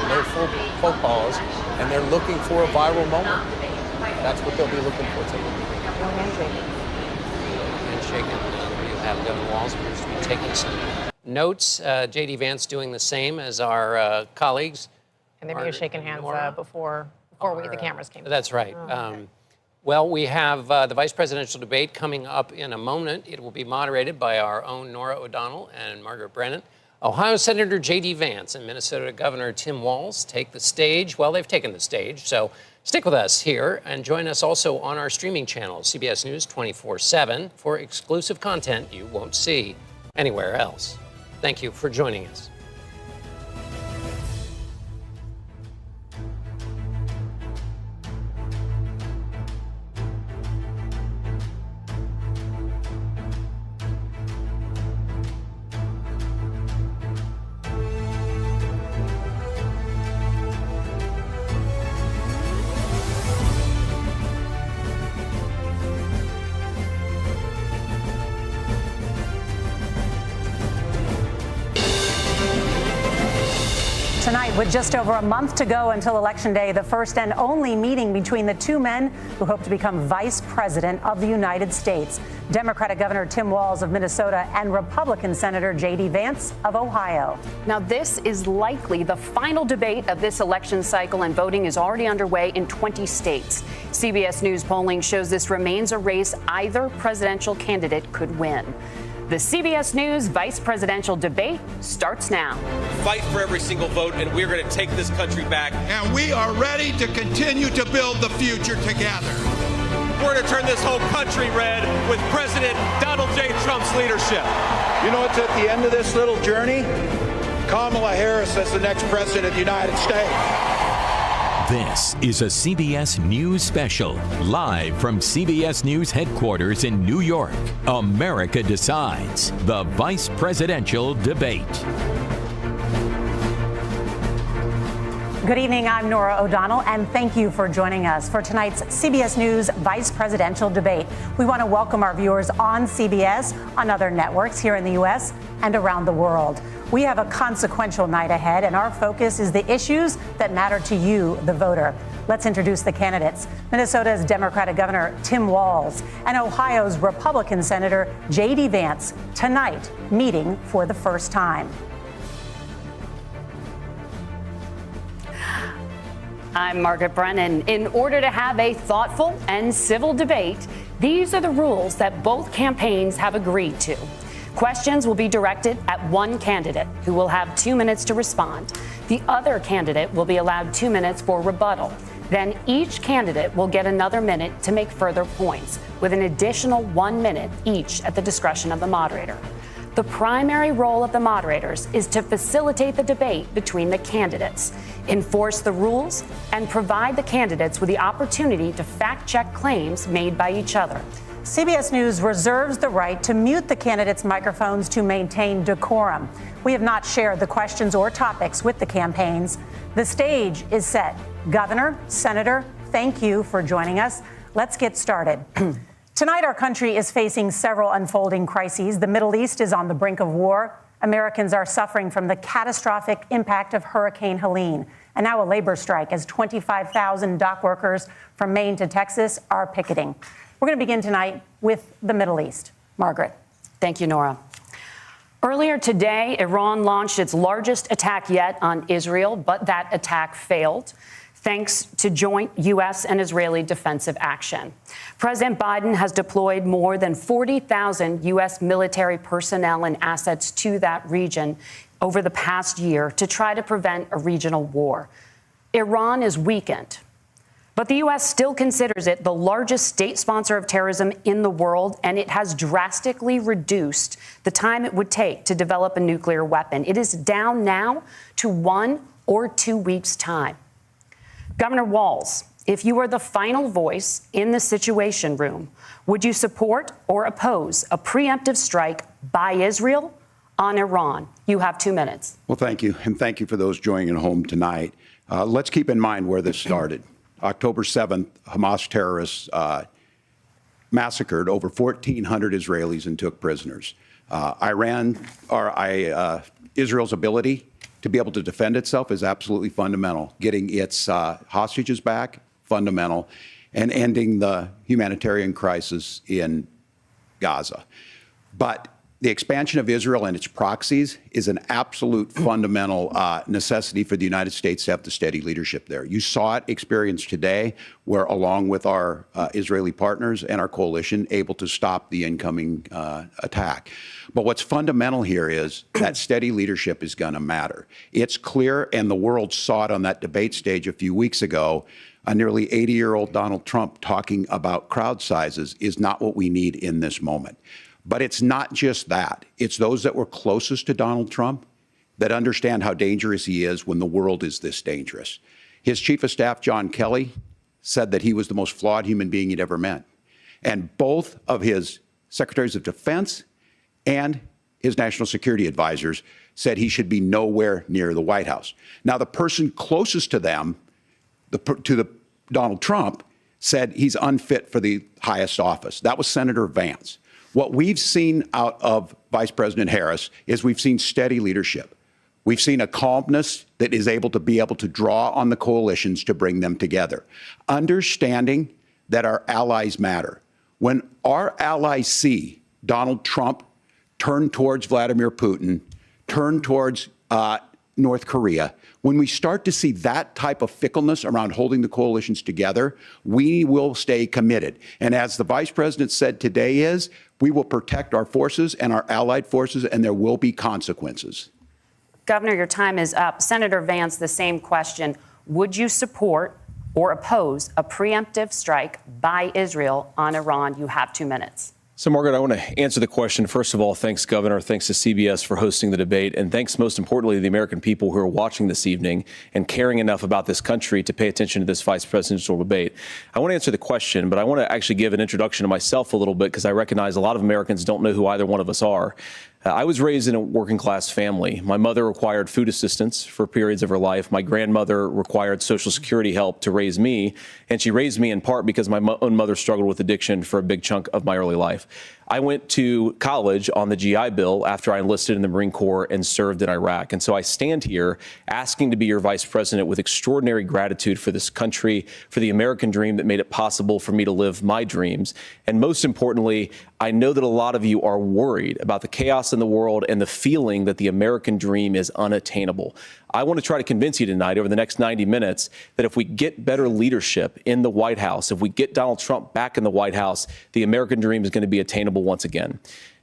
no faux pas, and they're looking for a viral moment. That's what they'll be looking for today. No handshake. Handshaking. You have Governor Walz appears to be taking some notes. J.D. Vance doing the same as our colleagues. And they were shaking hands before the cameras came. That's right. Okay. Well, we have the vice presidential debate coming up in a moment. It will be moderated by our own Nora O'Donnell and Margaret Brennan. Ohio Senator J.D. Vance and Minnesota Governor Tim Walz take the stage. Well, they've taken the stage, so stick with us here and join us also on our streaming channel, CBS News 24/7, for exclusive content you won't see anywhere else. Thank you for joining us. Tonight, with just over a month to go until Election Day, the first and only meeting between the two men who hope to become Vice President of the United States, Democratic Governor Tim Walz of Minnesota and Republican Senator J.D. Vance of Ohio. Now, this is likely the final debate of this election cycle, and voting is already underway in 20 states. CBS News polling shows this remains a race either presidential candidate could win. The CBS News vice presidential debate starts now. Fight for every single vote, and we're going to take this country back. And we are ready to continue to build the future together. We're going to turn this whole country red with President Donald J. Trump's leadership. You know what's at the end of this little journey? Kamala Harris as the next president of the United States. This is a CBS News special, live from CBS News headquarters in New York. America Decides, the vice presidential debate. Good evening, I'm Nora O'Donnell, and thank you for joining us for tonight's CBS News Vice Presidential Debate. We want to welcome our viewers on CBS, on other networks here in the U.S. and around the world. We have a consequential night ahead, and our focus is the issues that matter to you, the voter. Let's introduce the candidates. Minnesota's Democratic Governor Tim Walz and Ohio's Republican Senator J.D. Vance, tonight meeting for the first time. I'm Margaret Brennan. In order to have a thoughtful and civil debate, these are the rules that both campaigns have agreed to. Questions will be directed at one candidate, who will have 2 minutes to respond. The other candidate will be allowed 2 minutes for rebuttal. Then each candidate will get another minute to make further points, with an additional 1 minute each at the discretion of the moderator. The primary role of the moderators is to facilitate the debate between the candidates, enforce the rules, and provide the candidates with the opportunity to fact-check claims made by each other. CBS News reserves the right to mute the candidates' microphones to maintain decorum. We have not shared the questions or topics with the campaigns. The stage is set. Governor, Senator, thank you for joining us. Let's get started. Tonight, our country is facing several unfolding crises. The Middle East is on the brink of war. Americans are suffering from the catastrophic impact of Hurricane Helene. And now a labor strike as 25,000 dock workers from Maine to Texas are picketing. We're going to begin tonight with the Middle East. Margaret. Thank you, Nora. Earlier today, Iran launched its largest attack yet on Israel, but that attack failed, thanks to joint U.S. and Israeli defensive action. President Biden has deployed more than 40,000 U.S. military personnel and assets to that region over the past year to try to prevent a regional war. Iran is weakened, but the U.S. still considers it the largest state sponsor of terrorism in the world, and it has drastically reduced the time it would take to develop a nuclear weapon. It is down now to 1 or 2 weeks' time. Governor Walz, if you were the final voice in the Situation Room, would you support or oppose a preemptive strike by Israel on Iran? You have 2 minutes. Well, thank you. And thank you for those joining at home tonight. Let's keep in mind where this started. October 7th, Hamas terrorists massacred over 1,400 Israelis and took prisoners. Israel's ability to be able to defend itself is absolutely fundamental. Getting its hostages back, fundamental, and ending the humanitarian crisis in Gaza. But the expansion of Israel and its proxies is an absolute fundamental necessity for the United States to have the steady leadership there. You saw it experienced today, where along with our Israeli partners and our coalition, able to stop the incoming attack. But what's fundamental here is that steady leadership is going to matter. It's clear, and the world saw it on that debate stage a few weeks ago. A nearly 80-year-old Donald Trump talking about crowd sizes is not what we need in this moment. But it's not just that. It's those that were closest to Donald Trump that understand how dangerous he is when the world is this dangerous. His chief of staff, John Kelly, said that he was the most flawed human being he'd ever met. And both of his secretaries of defense and his national security advisors said he should be nowhere near the White House. Now, the person closest to them, Donald Trump, said he's unfit for the highest office. That was Senator Vance. What we've seen out of Vice President Harris is we've seen steady leadership. We've seen a calmness that is able to draw on the coalitions to bring them together. Understanding that our allies matter. When our allies see Donald Trump turn towards Vladimir Putin, turn towards North Korea, when we start to see that type of fickleness around holding the coalitions together, we will stay committed. And as the Vice President said today we will protect our forces and our allied forces, and there will be consequences. Governor, your time is up. Senator Vance, the same question. Would you support or oppose a preemptive strike by Israel on Iran? You have 2 minutes. So, Margaret, I want to answer the question. First of all, thanks, Governor. Thanks to CBS for hosting the debate. And thanks, most importantly, to the American people who are watching this evening and caring enough about this country to pay attention to this vice presidential debate. I want to answer the question, but I want to actually give an introduction to myself a little bit, because I recognize a lot of Americans don't know who either one of us are. I was raised in a working class family. My mother required food assistance for periods of her life. My grandmother required Social Security help to raise me. And she raised me in part because my own mother struggled with addiction for a big chunk of my early life. I went to college on the GI Bill after I enlisted in the Marine Corps and served in Iraq. And so I stand here asking to be your vice president with extraordinary gratitude for this country, for the American dream that made it possible for me to live my dreams. And most importantly, I know that a lot of you are worried about the chaos in the world and the feeling that the American dream is unattainable. I want to try to convince you tonight over the next 90 minutes that if we get better leadership in the White House, if we get Donald Trump back in the White House, the American dream is going to be attainable once again.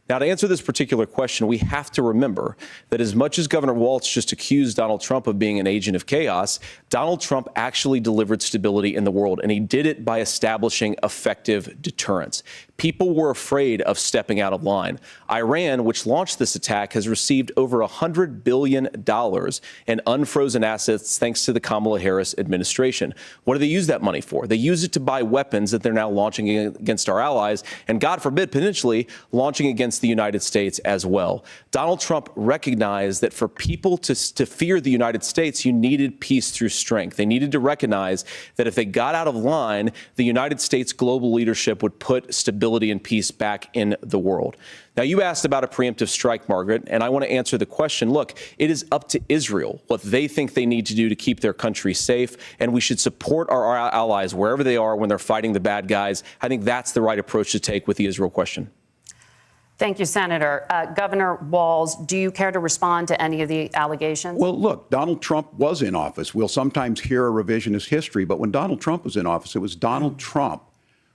Now, to answer this particular question, we have to remember that as much as Governor Walz just accused Donald Trump of being an agent of chaos, Donald Trump actually delivered stability in the world, and he did it by establishing effective deterrence. People were afraid of stepping out of line. Iran, which launched this attack, has received over $100 billion in unfrozen assets thanks to the Kamala Harris administration. What do they use that money for? They use it to buy weapons that they're now launching against our allies, and God forbid, potentially launching against the United States as well. Donald Trump recognized that for people to fear the United States, you needed peace through strength. They needed to recognize that if they got out of line, the United States global leadership would put stability and peace back in the world. Now, you asked about a preemptive strike, Margaret, and I want to answer the question. Look, it is up to Israel what they think they need to do to keep their country safe, and we should support our allies wherever they are when they're fighting the bad guys. I think that's the right approach to take with the Israel question. Thank you, Senator. Governor Walz, do you care to respond to any of the allegations? Well, look, Donald Trump was in office. We'll sometimes hear a revisionist history, but when Donald Trump was in office, it was Donald Trump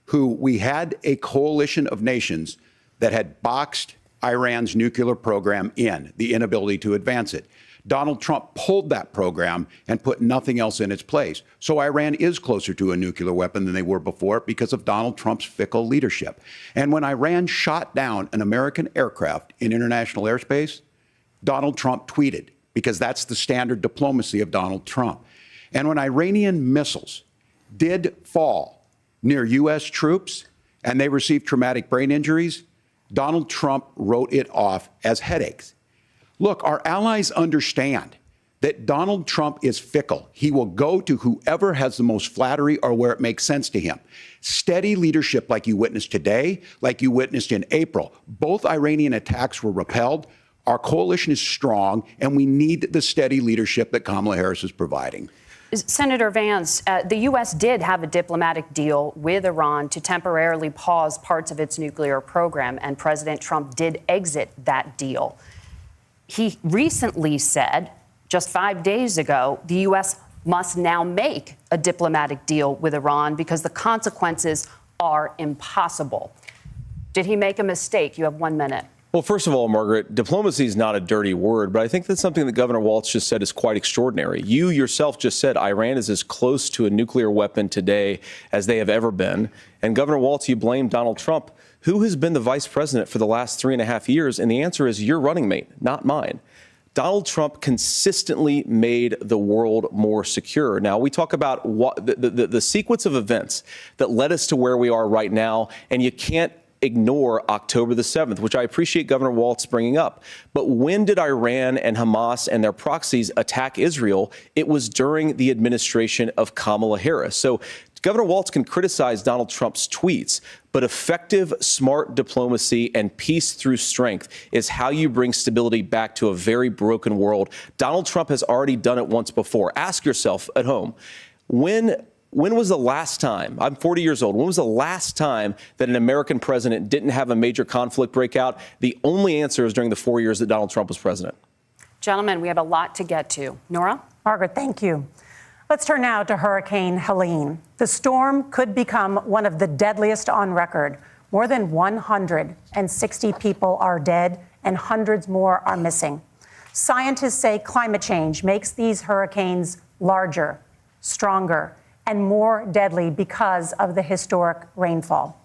who we had a coalition of nations that had boxed Iran's nuclear program in, the inability to advance it. Donald Trump pulled that program and put nothing else in its place. So Iran is closer to a nuclear weapon than they were before because of Donald Trump's fickle leadership. And when Iran shot down an American aircraft in international airspace, Donald Trump tweeted, because that's the standard diplomacy of Donald Trump. And when Iranian missiles did fall near U.S. troops and they received traumatic brain injuries, Donald Trump wrote it off as headaches. Look, our allies understand that Donald Trump is fickle. He will go to whoever has the most flattery or where it makes sense to him. Steady leadership like you witnessed today, like you witnessed in April. Both Iranian attacks were repelled. Our coalition is strong, and we need the steady leadership that Kamala Harris is providing. Senator Vance, the U.S. did have a diplomatic deal with Iran to temporarily pause parts of its nuclear program, and President Trump did exit that deal. He recently said, just 5 days ago, the U.S. must now make a diplomatic deal with Iran because the consequences are impossible. Did he make a mistake? You have 1 minute. Well, first of all, Margaret, diplomacy is not a dirty word, but I think that's something that Governor Walz just said is quite extraordinary. You yourself just said Iran is as close to a nuclear weapon today as they have ever been. And Governor Walz, you blame Donald Trump. Who has been the vice president for the last 3.5 years? And the answer is your running mate, not mine. Donald Trump consistently made the world more secure. Now, we talk about the sequence of events that led us to where we are right now, and you can't ignore October the 7th, which I appreciate Governor Walz bringing up. But when did Iran and Hamas and their proxies attack Israel? It was during the administration of Kamala Harris. So Governor Walz can criticize Donald Trump's tweets, but effective, smart diplomacy and peace through strength is how you bring stability back to a very broken world. Donald Trump has already done it once before. Ask yourself at home, when was the last time, I'm 40 years old, when was the last time that an American president didn't have a major conflict break out? The only answer is during the 4 years that Donald Trump was president. Gentlemen, we have a lot to get to. Nora? Margaret, thank you. Let's turn now to Hurricane Helene. The storm could become one of the deadliest on record. More than 160 people are dead and hundreds more are missing. Scientists say climate change makes these hurricanes larger, stronger, and more deadly because of the historic rainfall.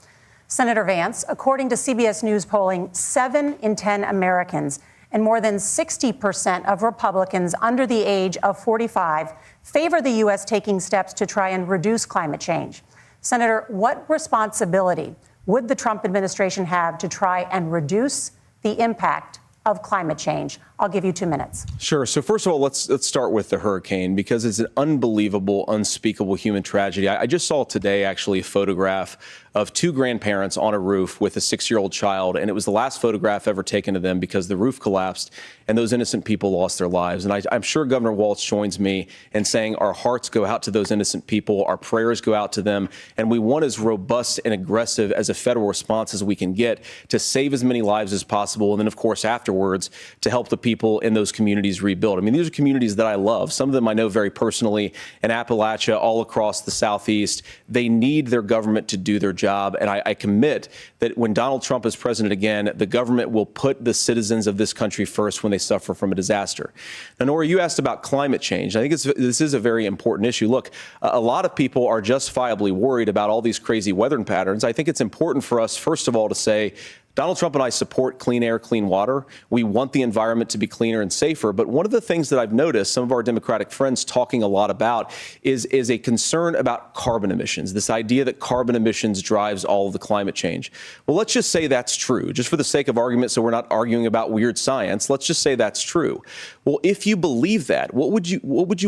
Senator Vance, according to CBS News polling, 7 in 10 Americans and more than 60% of Republicans under the age of 45 favor the U.S. taking steps to try and reduce climate change. Senator, what responsibility would the Trump administration have to try and reduce the impact of climate change? I'll give you 2 minutes. Sure. So first of all, let's start with the hurricane, because it's an unbelievable, unspeakable human tragedy. I just saw today, actually, a photograph of 2 grandparents on a roof with a 6-year-old child, and it was the last photograph ever taken of them because the roof collapsed and those innocent people lost their lives. And I'm sure Governor Walz joins me in saying our hearts go out to those innocent people, our prayers go out to them, and we want as robust and aggressive as a federal response as we can get to save as many lives as possible, and then, of course, afterwards, to help the people in those communities rebuild. I mean, these are communities that I love. Some of them I know very personally in Appalachia, all across the Southeast. They need their government to do their job. And I commit that when Donald Trump is president again, the government will put the citizens of this country first when they suffer from a disaster. Now, Nora, you asked about climate change. I think this is a very important issue. Look, a lot of people are justifiably worried about all these crazy weather patterns. I think it's important for us, first of all, to say, Donald Trump and I support clean air, clean water. We want the environment to be cleaner and safer. But one of the things that I've noticed some of our Democratic friends talking a lot about is a concern about carbon emissions, this idea that carbon emissions drives all of the climate change. Well, let's just say that's true, just for the sake of argument, so we're not arguing about weird science. Let's just say that's true. Well, if you believe that, what would you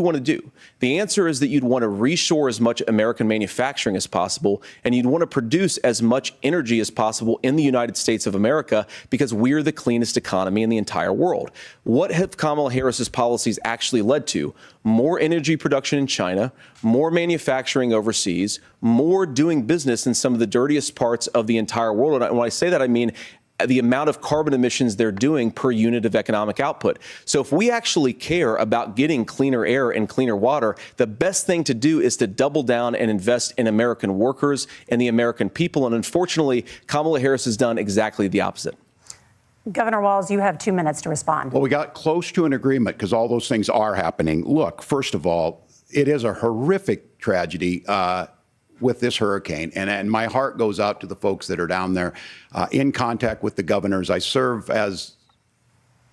want to do? The answer is that you'd want to reshore as much American manufacturing as possible, and you'd want to produce as much energy as possible in the United States of America, because we're the cleanest economy in the entire world. What have Kamala Harris's policies actually led to? More energy production in China, more manufacturing overseas, more doing business in some of the dirtiest parts of the entire world. And when I say that, I mean the amount of carbon emissions they're doing per unit of economic output. So if we actually care about getting cleaner air and cleaner water, the best thing to do is to double down and invest in American workers and the American people. And unfortunately, Kamala Harris has done exactly the opposite. Governor Walz, you have 2 minutes to respond. Well, we got close to an agreement because all those things are happening. Look, first of all, it is a horrific tragedy with this hurricane. And my heart goes out to the folks that are down there in contact with the governors. I serve as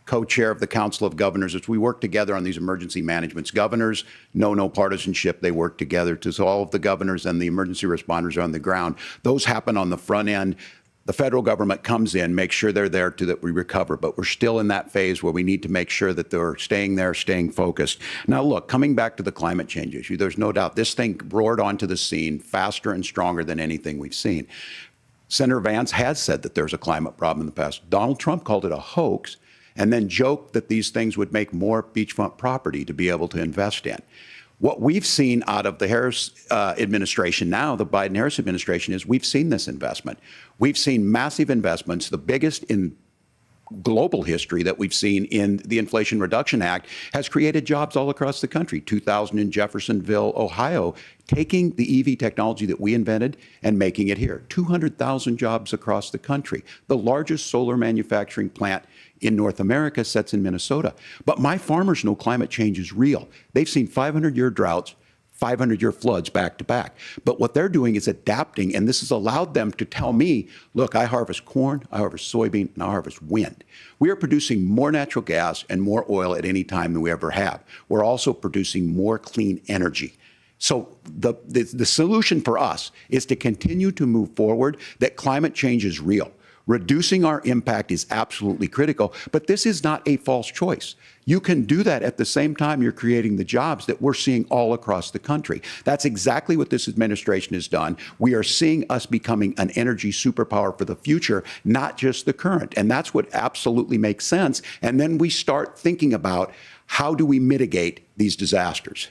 co-chair of the Council of Governors as we work together on these emergency managements. Governors know no partisanship. They work together. So all of the governors and the emergency responders are on the ground. Those happen on the front end. The federal government comes in, makes sure they're there that we recover. But we're still in that phase where we need to make sure that they're staying there, staying focused. Now, look, coming back to the climate change issue, there's no doubt this thing roared onto the scene faster and stronger than anything we've seen. Senator Vance has said that there's a climate problem in the past. Donald Trump called it a hoax. and then joked that these things would make more beachfront property to be able to invest in. What we've seen out of the Harris administration now, the Biden-Harris administration, is we've seen this investment. We've seen massive investments, the biggest in global history that we've seen in the Inflation Reduction Act, has created jobs all across the country. 2,000 in Jeffersonville, Ohio, taking the EV technology that we invented and making it here. 200,000 jobs across the country. The largest solar manufacturing plant in North America sits in Minnesota. But my farmers know climate change is real. They've seen 500-year droughts, 500-year floods back to back. But what they're doing is adapting, and this has allowed them to tell me, look, I harvest corn, I harvest soybean, and I harvest wind. We are producing more natural gas and more oil at any time than we ever have. We're also producing more clean energy. So the solution for us is to continue to move forward that climate change is real. Reducing our impact is absolutely critical, but this is not a false choice. You can do that at the same time you're creating the jobs that we're seeing all across the country. That's exactly what this administration has done. We are seeing us becoming an energy superpower for the future, not just the current. And that's what absolutely makes sense. And then we start thinking about how do we mitigate these disasters.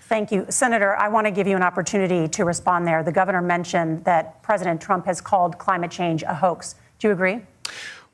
Thank you. Senator, I want to give you an opportunity to respond there. The governor mentioned that President Trump has called climate change a hoax. Do you agree?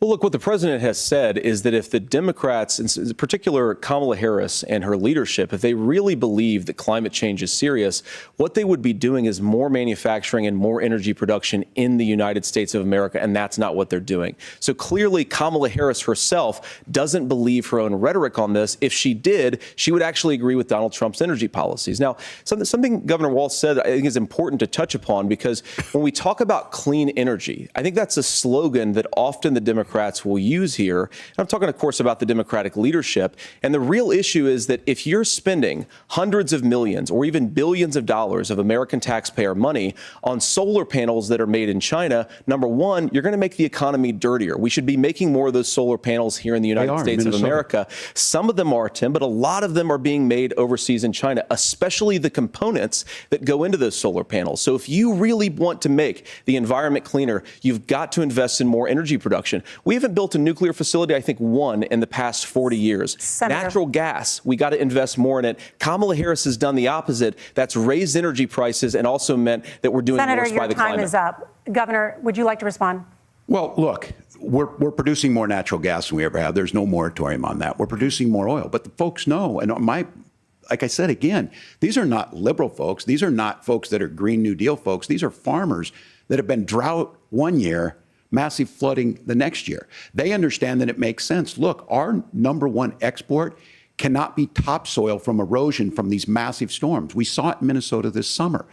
Well, look, what the president has said is that if the Democrats, in particular Kamala Harris and her leadership, if they really believe that climate change is serious, what they would be doing is more manufacturing and more energy production in the United States of America, and that's not what they're doing. So clearly, Kamala Harris herself doesn't believe her own rhetoric on this. If she did, she would actually agree with Donald Trump's energy policies. Now, something Governor Walz said I think is important to touch upon, because when we talk about clean energy, I think that's a slogan that often the Democrats will use here. And I'm talking, of course, about the Democratic leadership. And the real issue is that if you're spending hundreds of millions or even billions of dollars of American taxpayer money on solar panels that are made in China, number one, you're going to make the economy dirtier. We should be making more of those solar panels here in the United States of America. Some of them are, Tim, but a lot of them are being made overseas in China, especially the components that go into those solar panels. So if you really want to make the environment cleaner, you've got to invest in more energy production. We haven't built a nuclear facility, I think, one in the past 40 years. Senator. Natural gas, we got to invest more in it. Kamala Harris has done the opposite. That's raised energy prices and also meant that we're doing Senator, worse by the climate. Senator, your time is up. Governor, would you like to respond? Well, look, we're producing more natural gas than we ever have. There's no moratorium on that. We're producing more oil. But the folks know, and like I said again, these are not liberal folks. These are not folks that are Green New Deal folks. These are farmers that have been drought one year, massive flooding the next year. They understand that it makes sense. Look, our number one export cannot be topsoil from erosion from these massive storms. We saw it in Minnesota this summer.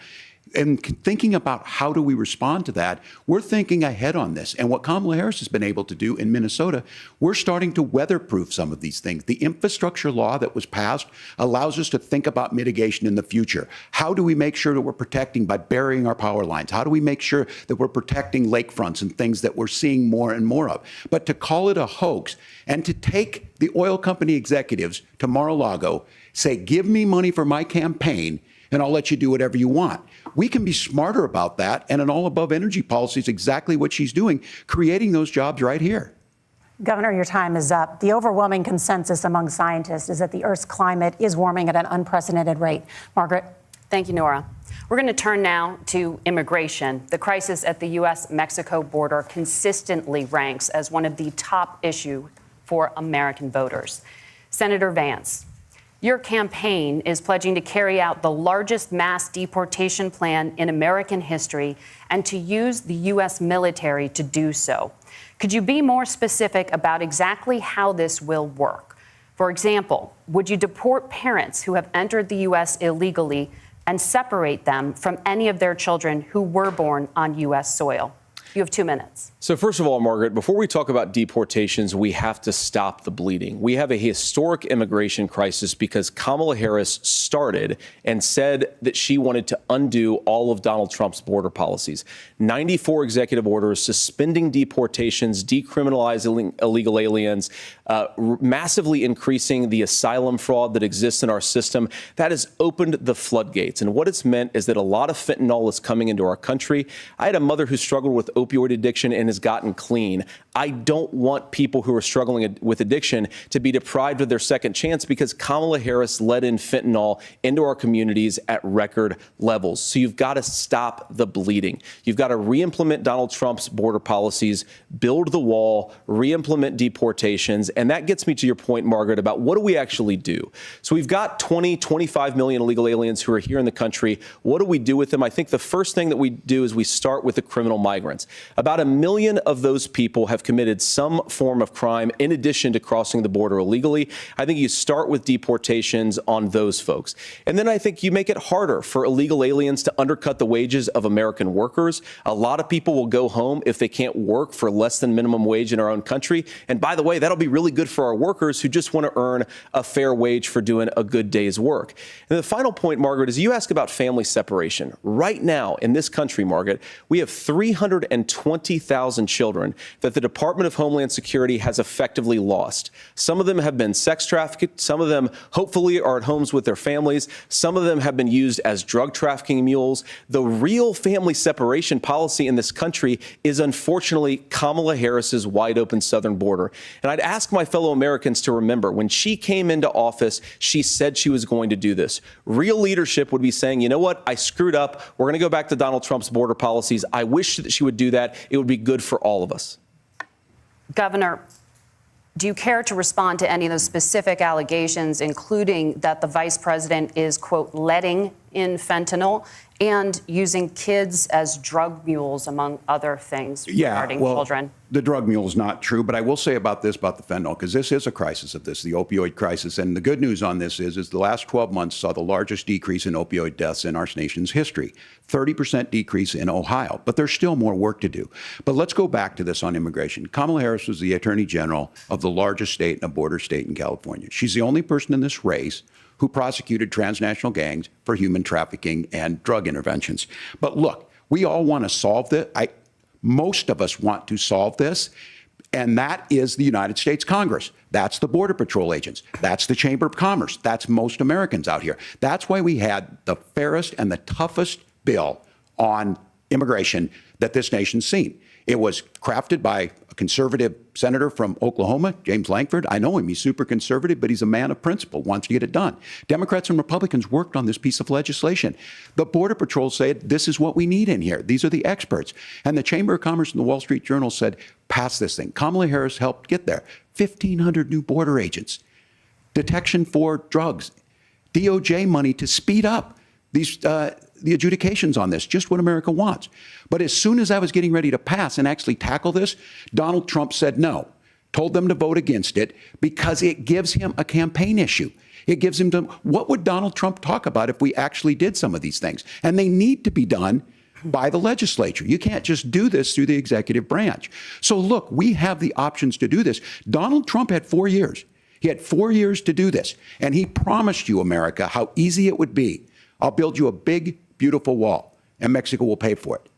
And thinking about how do we respond to that, we're thinking ahead on this. And what Kamala Harris has been able to do in Minnesota, we're starting to weatherproof some of these things. The infrastructure law that was passed allows us to think about mitigation in the future. How do we make sure that we're protecting by burying our power lines? How do we make sure that we're protecting lakefronts and things that we're seeing more and more of? But to call it a hoax and to take the oil company executives to Mar-a-Lago, say, give me money for my campaign, and I'll let you do whatever you want. We can be smarter about that, and an all-above energy policy is exactly what she's doing, creating those jobs right here. Governor, your time is up. The overwhelming consensus among scientists is that the Earth's climate is warming at an unprecedented rate. Margaret? Thank you, Nora. We're going to turn now to immigration. The crisis at the U.S.-Mexico border consistently ranks as one of the top issues for American voters. Senator Vance, your campaign is pledging to carry out the largest mass deportation plan in American history and to use the U.S. military to do so. Could you be more specific about exactly how this will work? For example, would you deport parents who have entered the U.S. illegally and separate them from any of their children who were born on U.S. soil? You have 2 minutes. So first of all, Margaret, before we talk about deportations, we have to stop the bleeding. We have a historic immigration crisis because Kamala Harris started and said that she wanted to undo all of Donald Trump's border policies. 94 executive orders suspending deportations, decriminalizing illegal aliens, massively increasing the asylum fraud that exists in our system. That has opened the floodgates. And what it's meant is that a lot of fentanyl is coming into our country. I had a mother who struggled with opioid addiction and has gotten clean. I don't want people who are struggling with addiction to be deprived of their second chance because Kamala Harris let in fentanyl into our communities at record levels. So you've got to stop the bleeding. You've got to re-implement Donald Trump's border policies, build the wall, re-implement deportations. And that gets me to your point, Margaret, about what do we actually do? So we've got 25 million illegal aliens who are here in the country. What do we do with them? I think the first thing that we do is we start with the criminal migrants. About 1 million of those people have committed some form of crime in addition to crossing the border illegally. I think you start with deportations on those folks. And then I think you make it harder for illegal aliens to undercut the wages of American workers. A lot of people will go home if they can't work for less than minimum wage in our own country. And by the way, that'll be really good for our workers who just want to earn a fair wage for doing a good day's work. And the final point, Margaret, is you ask about family separation. Right now in this country, Margaret, we have 320,000 children that the Department of Homeland Security has effectively lost. Some of them have been sex trafficked. Some of them hopefully are at homes with their families. Some of them have been used as drug trafficking mules. The real family separation policy in this country is unfortunately Kamala Harris's wide open southern border. And I'd ask my fellow Americans to remember when she came into office, she said she was going to do this. Real leadership would be saying, you know what, I screwed up. We're going to go back to Donald Trump's border policies. I wish that she would do that. It would be good for all of us. Governor, do you care to respond to any of those specific allegations, including that the vice president is, quote, letting in fentanyl and using kids as drug mules, among other things regarding children? The drug mule is not true, but I will say about this, about the fentanyl, because this is a crisis of this, the opioid crisis. And the good news on this is the last 12 months saw the largest decrease in opioid deaths in our nation's history, 30% decrease in Ohio. But there's still more work to do. But let's go back to this on immigration. Kamala Harris was the Attorney General of the largest state and a border state in California. She's the only person in this race who prosecuted transnational gangs for human trafficking and drug interventions. But look, we all want to solve this. Most of us want to solve this, and that is the United States Congress. That's the Border Patrol agents. That's the Chamber of Commerce. That's most Americans out here. That's why we had the fairest and the toughest bill on immigration that this nation's seen. It was crafted by a conservative senator from Oklahoma, James Lankford. I know him. He's super conservative, but he's a man of principle, wants to get it done. Democrats and Republicans worked on this piece of legislation. The Border Patrol said, this is what we need in here. These are the experts. And the Chamber of Commerce and the Wall Street Journal said, pass this thing. Kamala Harris helped get there. 1,500 new border agents, detection for drugs, DOJ money to speed up these the adjudications on this, just what America wants. But as soon as I was getting ready to pass and actually tackle this, Donald Trump said no, told them to vote against it because it gives him a campaign issue. It gives him what would Donald Trump talk about if we actually did some of these things? And they need to be done by the legislature. You can't just do this through the executive branch. So look, we have the options to do this. Donald Trump had 4 years. He had 4 years to do this. And he promised you, America, how easy it would be. I'll build you a big, beautiful wall, and Mexico will pay for it.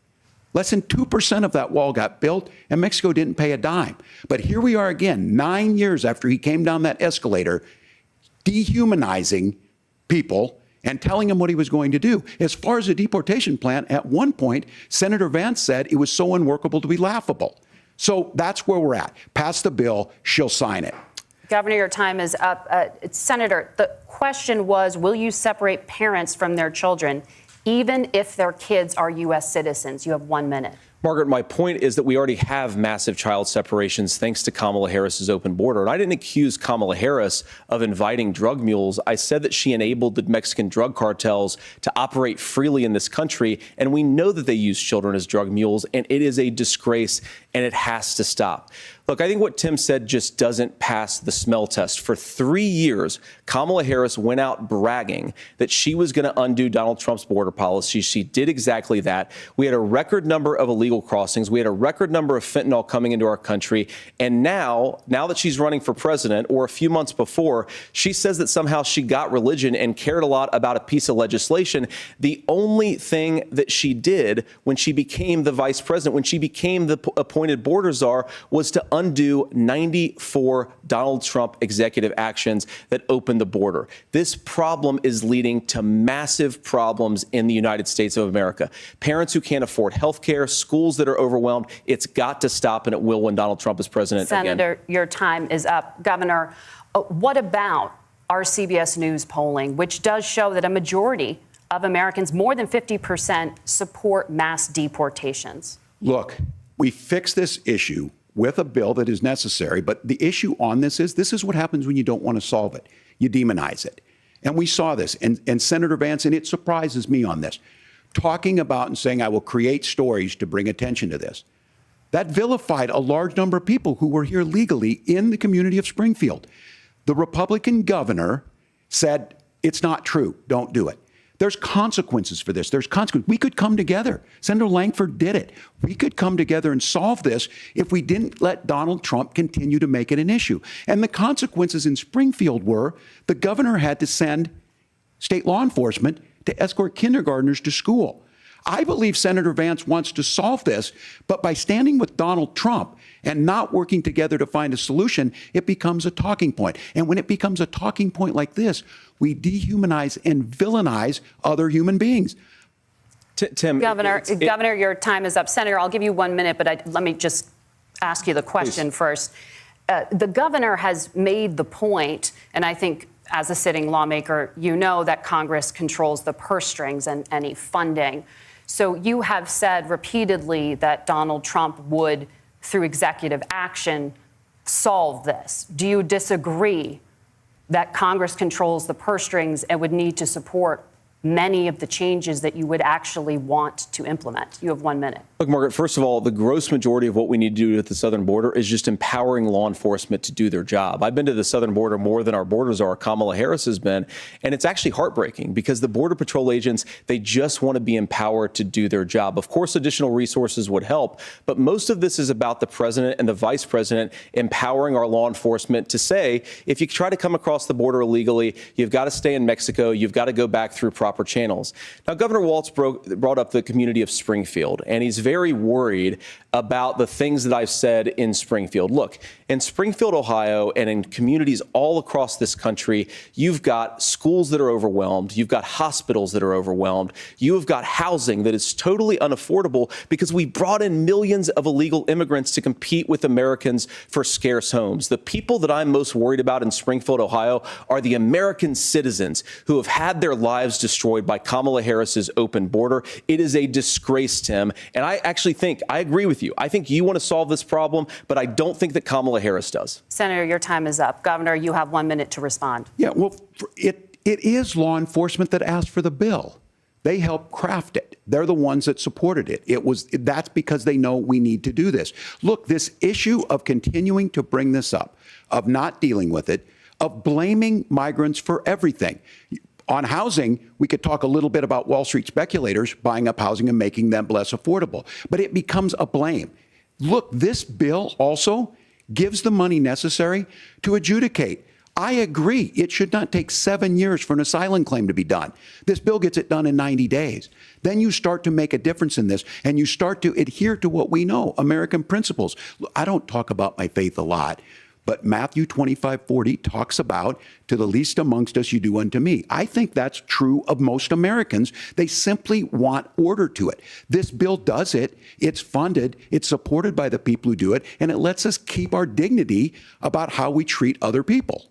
Less than 2% of that wall got built, and Mexico didn't pay a dime. But here we are again, 9 years after he came down that escalator, dehumanizing people and telling them what he was going to do. As far as the deportation plan, at one point, Senator Vance said it was so unworkable to be laughable. So that's where we're at. Pass the bill, she'll sign it. Governor, your time is up. Senator, the question was, will you separate parents from their children, even if their kids are U.S. citizens? You have 1 minute. Margaret, my point is that we already have massive child separations thanks to Kamala Harris's open border. And I didn't accuse Kamala Harris of inviting drug mules. I said that she enabled the Mexican drug cartels to operate freely in this country. And we know that they use children as drug mules. And it is a disgrace, and it has to stop. Look, I think what Tim said just doesn't pass the smell test. For 3 years, Kamala Harris went out bragging that she was going to undo Donald Trump's border policy. She did exactly that. We had a record number of illegal crossings. We had a record number of fentanyl coming into our country. And now that she's running for president, or a few months before, she says that somehow she got religion and cared a lot about a piece of legislation. The only thing that she did when she became the vice president, when she became the appointed border czar, was to undo 94 Donald Trump executive actions that opened the border. This problem is leading to massive problems in the United States of America. Parents who can't afford health care, school schools that are overwhelmed. It's got to stop, and it will when Donald Trump is president Senator, again. your time is up. Governor, what about our CBS News polling, which does show that a majority of Americans, more than 50%, support mass deportations? Look, we fix this issue with a bill that is necessary, but the issue on this is what happens when you don't want to solve it. You demonize it. And we saw this, and Senator Vance, and it surprises me on this, talking about and saying, I will create stories to bring attention to this. That vilified a large number of people who were here legally in the community of Springfield. The Republican governor said, it's not true, don't do it. There's consequences for this. There's consequences. We could come together. Senator Langford did it. We could come together and solve this if we didn't let Donald Trump continue to make it an issue. And the consequences in Springfield were the governor had to send state law enforcement to escort kindergartners to school. I believe Senator Vance wants to solve this, but by standing with Donald Trump and not working together to find a solution, it becomes a talking point. And when it becomes a talking point like this, we dehumanize and villainize other human beings. Tim, Governor, your time is up. Senator, I'll give you 1 minute, but let me just ask you the question first. The governor has made the point, and I think as a sitting lawmaker, you know that Congress controls the purse strings and any funding. So you have said repeatedly that Donald Trump would, through executive action, solve this. Do you disagree that Congress controls the purse strings and would need to support many of the changes that you would actually want to implement? You have 1 minute. Look, Margaret, first of all, the gross majority of what we need to do at the southern border is just empowering law enforcement to do their job. I've been to the southern border more than our borders are. Kamala Harris has been. And it's actually heartbreaking because the Border Patrol agents, they just want to be empowered to do their job. Of course, additional resources would help, but most of this is about the president and the vice president empowering our law enforcement to say, if you try to come across the border illegally, you've got to stay in Mexico, you've got to go back through proper channels. Now, Governor Walz brought up the community of Springfield, and he's very worried about the things that I've said in Springfield. Look, in Springfield, Ohio, and in communities all across this country, you've got schools that are overwhelmed. You've got hospitals that are overwhelmed. You have got housing that is totally unaffordable because we brought in millions of illegal immigrants to compete with Americans for scarce homes. The people that I'm most worried about in Springfield, Ohio, are the American citizens who have had their lives destroyed by Kamala Harris's open border. It is a disgrace, Tim. And I actually think, I agree with you. I think you want to solve this problem, but I don't think that Kamala Harris does. Senator, your time is up. Governor, you have 1 minute to respond. Yeah, well, it is law enforcement that asked for the bill. They helped craft it. They're the ones that supported it. That's because they know we need to do this. Look, this issue of continuing to bring this up, of not dealing with it, of blaming migrants for everything. On housing, we could talk a little bit about Wall Street speculators buying up housing and making them less affordable, but it becomes a blame. Look, this bill also gives the money necessary to adjudicate. I agree. It should not take 7 years for an asylum claim to be done. This bill gets it done in 90 days. Then you start to make a difference in this, and you start to adhere to what we know, American principles. I don't talk about my faith a lot, but Matthew 25:40 talks about, to the least amongst us you do unto me. I think that's true of most Americans. They simply want order to it. This bill does it. It's funded. It's supported by the people who do it. And it lets us keep our dignity about how we treat other people.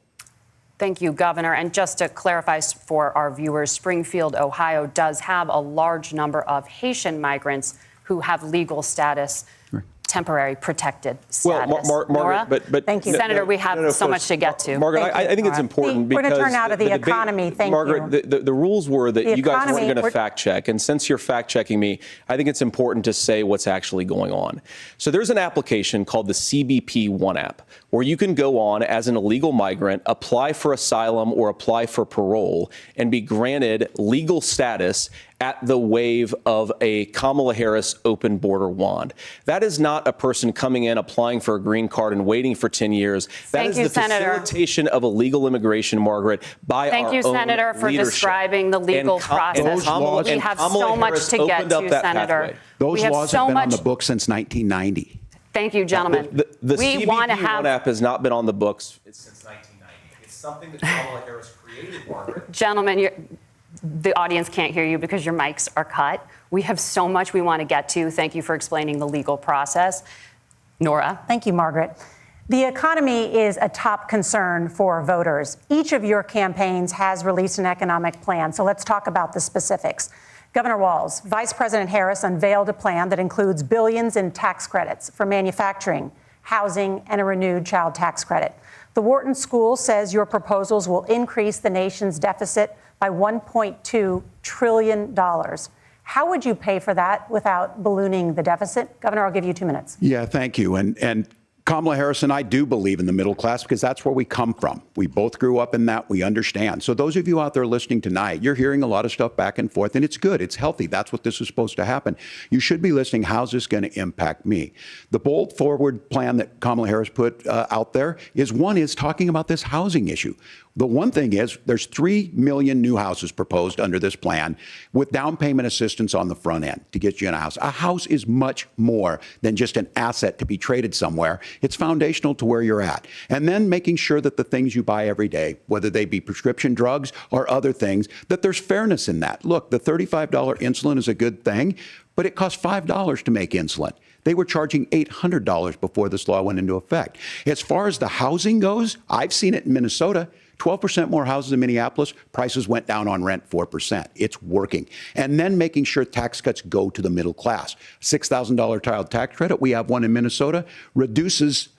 Thank you, Governor. And just to clarify for our viewers, Springfield, Ohio does have a large number of Haitian migrants who have legal status. Right. Temporary protected status. Well, Margaret, but thank you, Senator. We have so much to get to. Margaret, I think it's important because we're going to turn out of the economy. Thank you, Margaret. The rules were that you guys weren't going to fact check, and since you're fact checking me, I think it's important to say what's actually going on. So there's an application called the CBP One app, where you can go on as an illegal migrant, apply for asylum or apply for parole, and be granted legal status at the wave of a Kamala Harris open border wand. That is not a person coming in, applying for a green card and waiting for 10 years. That is the facilitation of illegal immigration, Margaret, by our own leadership. Thank you, Senator, for describing the legal process. We have so much to get to, Senator. Those laws have been on the books since 1990. Thank you, gentlemen. The CBP One app has not been on the books since 1990. It's something that Kamala Harris created, Margaret. Gentlemen, The audience can't hear you because your mics are cut. We have so much we want to get to. Thank you for explaining the legal process. Nora. Thank you, Margaret. The economy is a top concern for voters. Each of your campaigns has released an economic plan, so let's talk about the specifics. Governor Walz, Vice President Harris unveiled a plan that includes billions in tax credits for manufacturing, housing, and a renewed child tax credit. The Wharton School says your proposals will increase the nation's deficit by $1.2 trillion. How would you pay for that without ballooning the deficit? Governor, I'll give you 2 minutes. Yeah, thank you. And Kamala Harris and I do believe in the middle class because that's where we come from. We both grew up in that. We understand. So those of you out there listening tonight, you're hearing a lot of stuff back and forth, and it's good. It's healthy. That's what this is supposed to happen. You should be listening. How's this going to impact me? The bold forward plan that Kamala Harris put out there is talking about this housing issue. The one thing is there's 3 million new houses proposed under this plan with down payment assistance on the front end to get you in a house. A house is much more than just an asset to be traded somewhere. It's foundational to where you're at. And then making sure that the things you buy every day, whether they be prescription drugs or other things, that there's fairness in that. Look, the $35 insulin is a good thing, but it costs $5 to make insulin. They were charging $800 before this law went into effect. As far as the housing goes, I've seen it in Minnesota. 12% more houses in Minneapolis, prices went down on rent 4%. It's working. And then making sure tax cuts go to the middle class. $6,000 child tax credit, we have one in Minnesota, reduces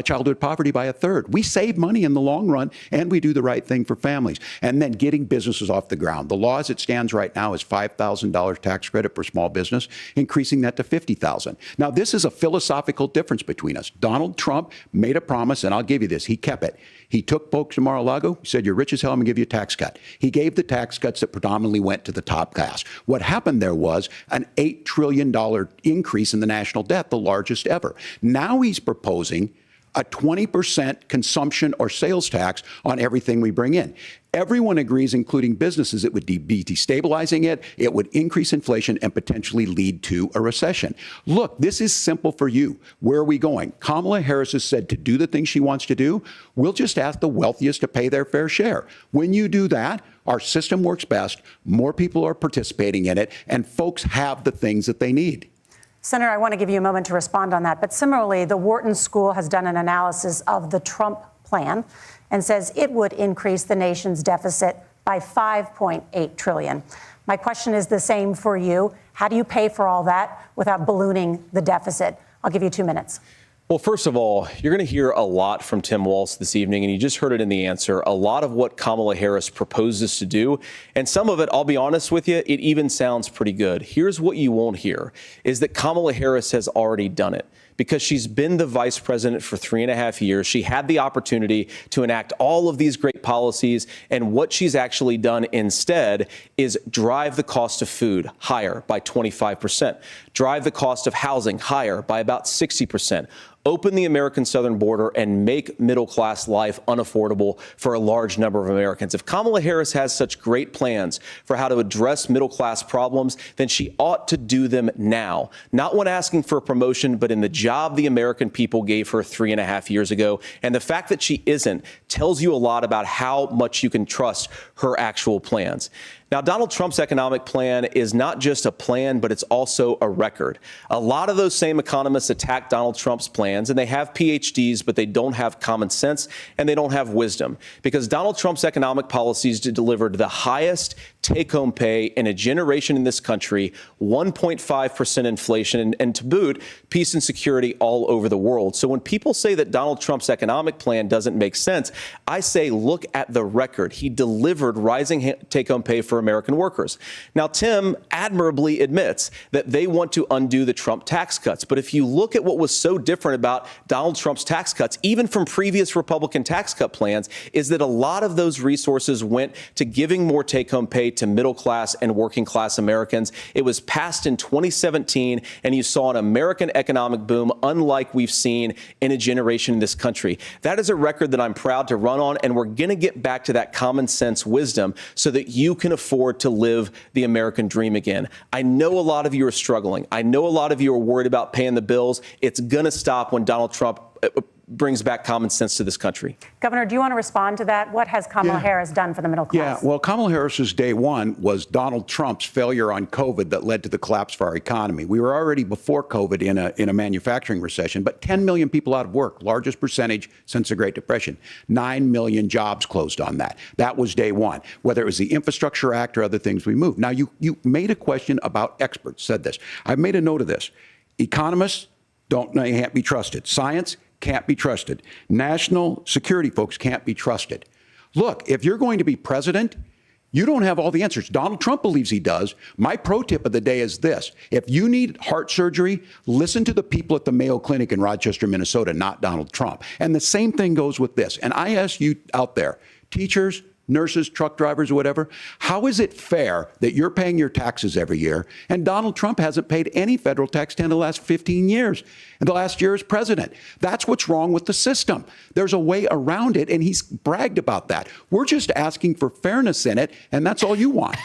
childhood poverty by 1/3. We save money in the long run, and we do the right thing for families. And then getting businesses off the ground. The law as it stands right now is $5,000 tax credit for small business, increasing that to $50,000. Now, this is a philosophical difference between us. Donald Trump made a promise, and I'll give you this. He kept it. He took folks to Mar-a-Lago, said, you're rich as hell, I'm going to give you a tax cut. He gave the tax cuts that predominantly went to the top class. What happened there was an $8 trillion increase in the national debt, the largest ever. Now he's proposing a 20% consumption or sales tax on everything we bring in. Everyone agrees, including businesses, it would be destabilizing it, it would increase inflation and potentially lead to a recession. Look, this is simple for you. Where are we going? Kamala Harris has said to do the things she wants to do, we'll just ask the wealthiest to pay their fair share. When you do that, our system works best, more people are participating in it, and folks have the things that they need. Senator, I want to give you a moment to respond on that. But similarly, the Wharton School has done an analysis of the Trump plan and says it would increase the nation's deficit by $5.8 trillion. My question is the same for you. How do you pay for all that without ballooning the deficit? I'll give you 2 minutes. Well, first of all, you're going to hear a lot from Tim Walz this evening, and you just heard it in the answer, a lot of what Kamala Harris proposes to do. And some of it, I'll be honest with you, it even sounds pretty good. Here's what you won't hear, is that Kamala Harris has already done it. Because she's been the vice president for 3.5 years. She had the opportunity to enact all of these great policies. And what she's actually done instead is drive the cost of food higher by 25%, drive the cost of housing higher by about 60%. Open the American southern border and make middle-class life unaffordable for a large number of Americans. If Kamala Harris has such great plans for how to address middle-class problems, then she ought to do them now. Not when asking for a promotion, but in the job the American people gave her 3.5 years ago. And the fact that she isn't tells you a lot about how much you can trust her actual plans. Now, Donald Trump's economic plan is not just a plan, but it's also a record. A lot of those same economists attack Donald Trump's plans, and they have PhDs, but they don't have common sense and they don't have wisdom. Because Donald Trump's economic policies delivered the highest take-home pay in a generation in this country, 1.5% inflation, and to boot, peace and security all over the world. So when people say that Donald Trump's economic plan doesn't make sense, I say, look at the record. He delivered rising take-home pay for American workers. Now, Tim admirably admits that they want to undo the Trump tax cuts. But if you look at what was so different about Donald Trump's tax cuts, even from previous Republican tax cut plans, is that a lot of those resources went to giving more take-home pay to middle-class and working-class Americans. It was passed in 2017, and you saw an American economic boom unlike we've seen in a generation in this country. That is a record that I'm proud to run on, and we're going to get back to that common sense wisdom so that you can afford to live the American dream again. I know a lot of you are struggling. I know a lot of you are worried about paying the bills. It's going to stop when Donald Trump brings back common sense to this country. Governor, do you want to respond to that? What has Kamala Harris done for the middle class? Yeah, well, Kamala Harris's day one was Donald Trump's failure on COVID that led to the collapse of our economy. We were already before COVID in a manufacturing recession, but 10 million people out of work, largest percentage since the Great Depression. 9 million jobs closed on that. That was day one, whether it was the Infrastructure Act or other things we moved. Now, you made a question about experts, said this. I've made a note of this. Economists can't be trusted. Science can't be trusted. National security folks can't be trusted. Look, if you're going to be president, you don't have all the answers. Donald Trump believes he does. My pro tip of the day is this. If you need heart surgery, listen to the people at the Mayo Clinic in Rochester, Minnesota, not Donald Trump. And the same thing goes with this. And I ask you out there, teachers, nurses, truck drivers, whatever, how is it fair that you're paying your taxes every year and Donald Trump hasn't paid any federal tax in the last 15 years, and the last year as president? That's what's wrong with the system. There's a way around it, and he's bragged about that. We're just asking for fairness in it, and that's all you want.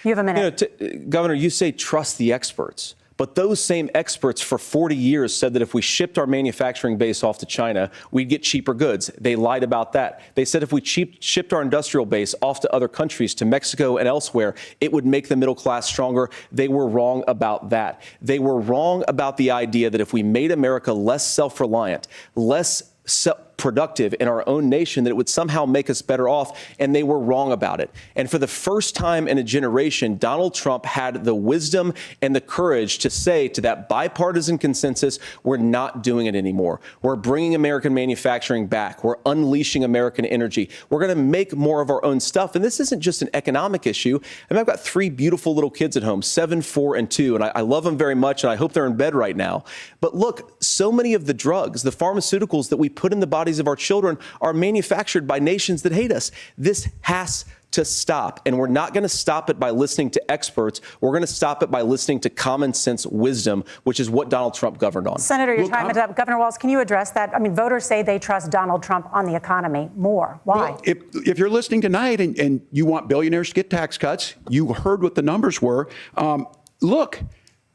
You have a minute. Governor, you say trust the experts. But those same experts for 40 years said that if we shipped our manufacturing base off to China, we'd get cheaper goods. They lied about that. They said if we shipped our industrial base off to other countries, to Mexico and elsewhere, it would make the middle class stronger. They were wrong about that. They were wrong about the idea that if we made America less self-reliant, less productive in our own nation, that it would somehow make us better off, and they were wrong about it. And for the first time in a generation, Donald Trump had the wisdom and the courage to say to that bipartisan consensus, we're not doing it anymore. We're bringing American manufacturing back. We're unleashing American energy. We're going to make more of our own stuff. And this isn't just an economic issue. I mean, I've got 3 beautiful little kids at home, 7, 4, and 2, and I love them very much, and I hope they're in bed right now. But look, so many of the drugs, the pharmaceuticals that we put in the bodies of our children are manufactured by nations that hate us. This has to stop. And we're not going to stop it by listening to experts. We're going to stop it by listening to common sense wisdom, which is what Donald Trump governed on. Senator, your time is up. Governor Walz, can you address that? I mean, voters say they trust Donald Trump on the economy more. Why? Well, if you're listening tonight and you want billionaires to get tax cuts, you heard what the numbers were. Look,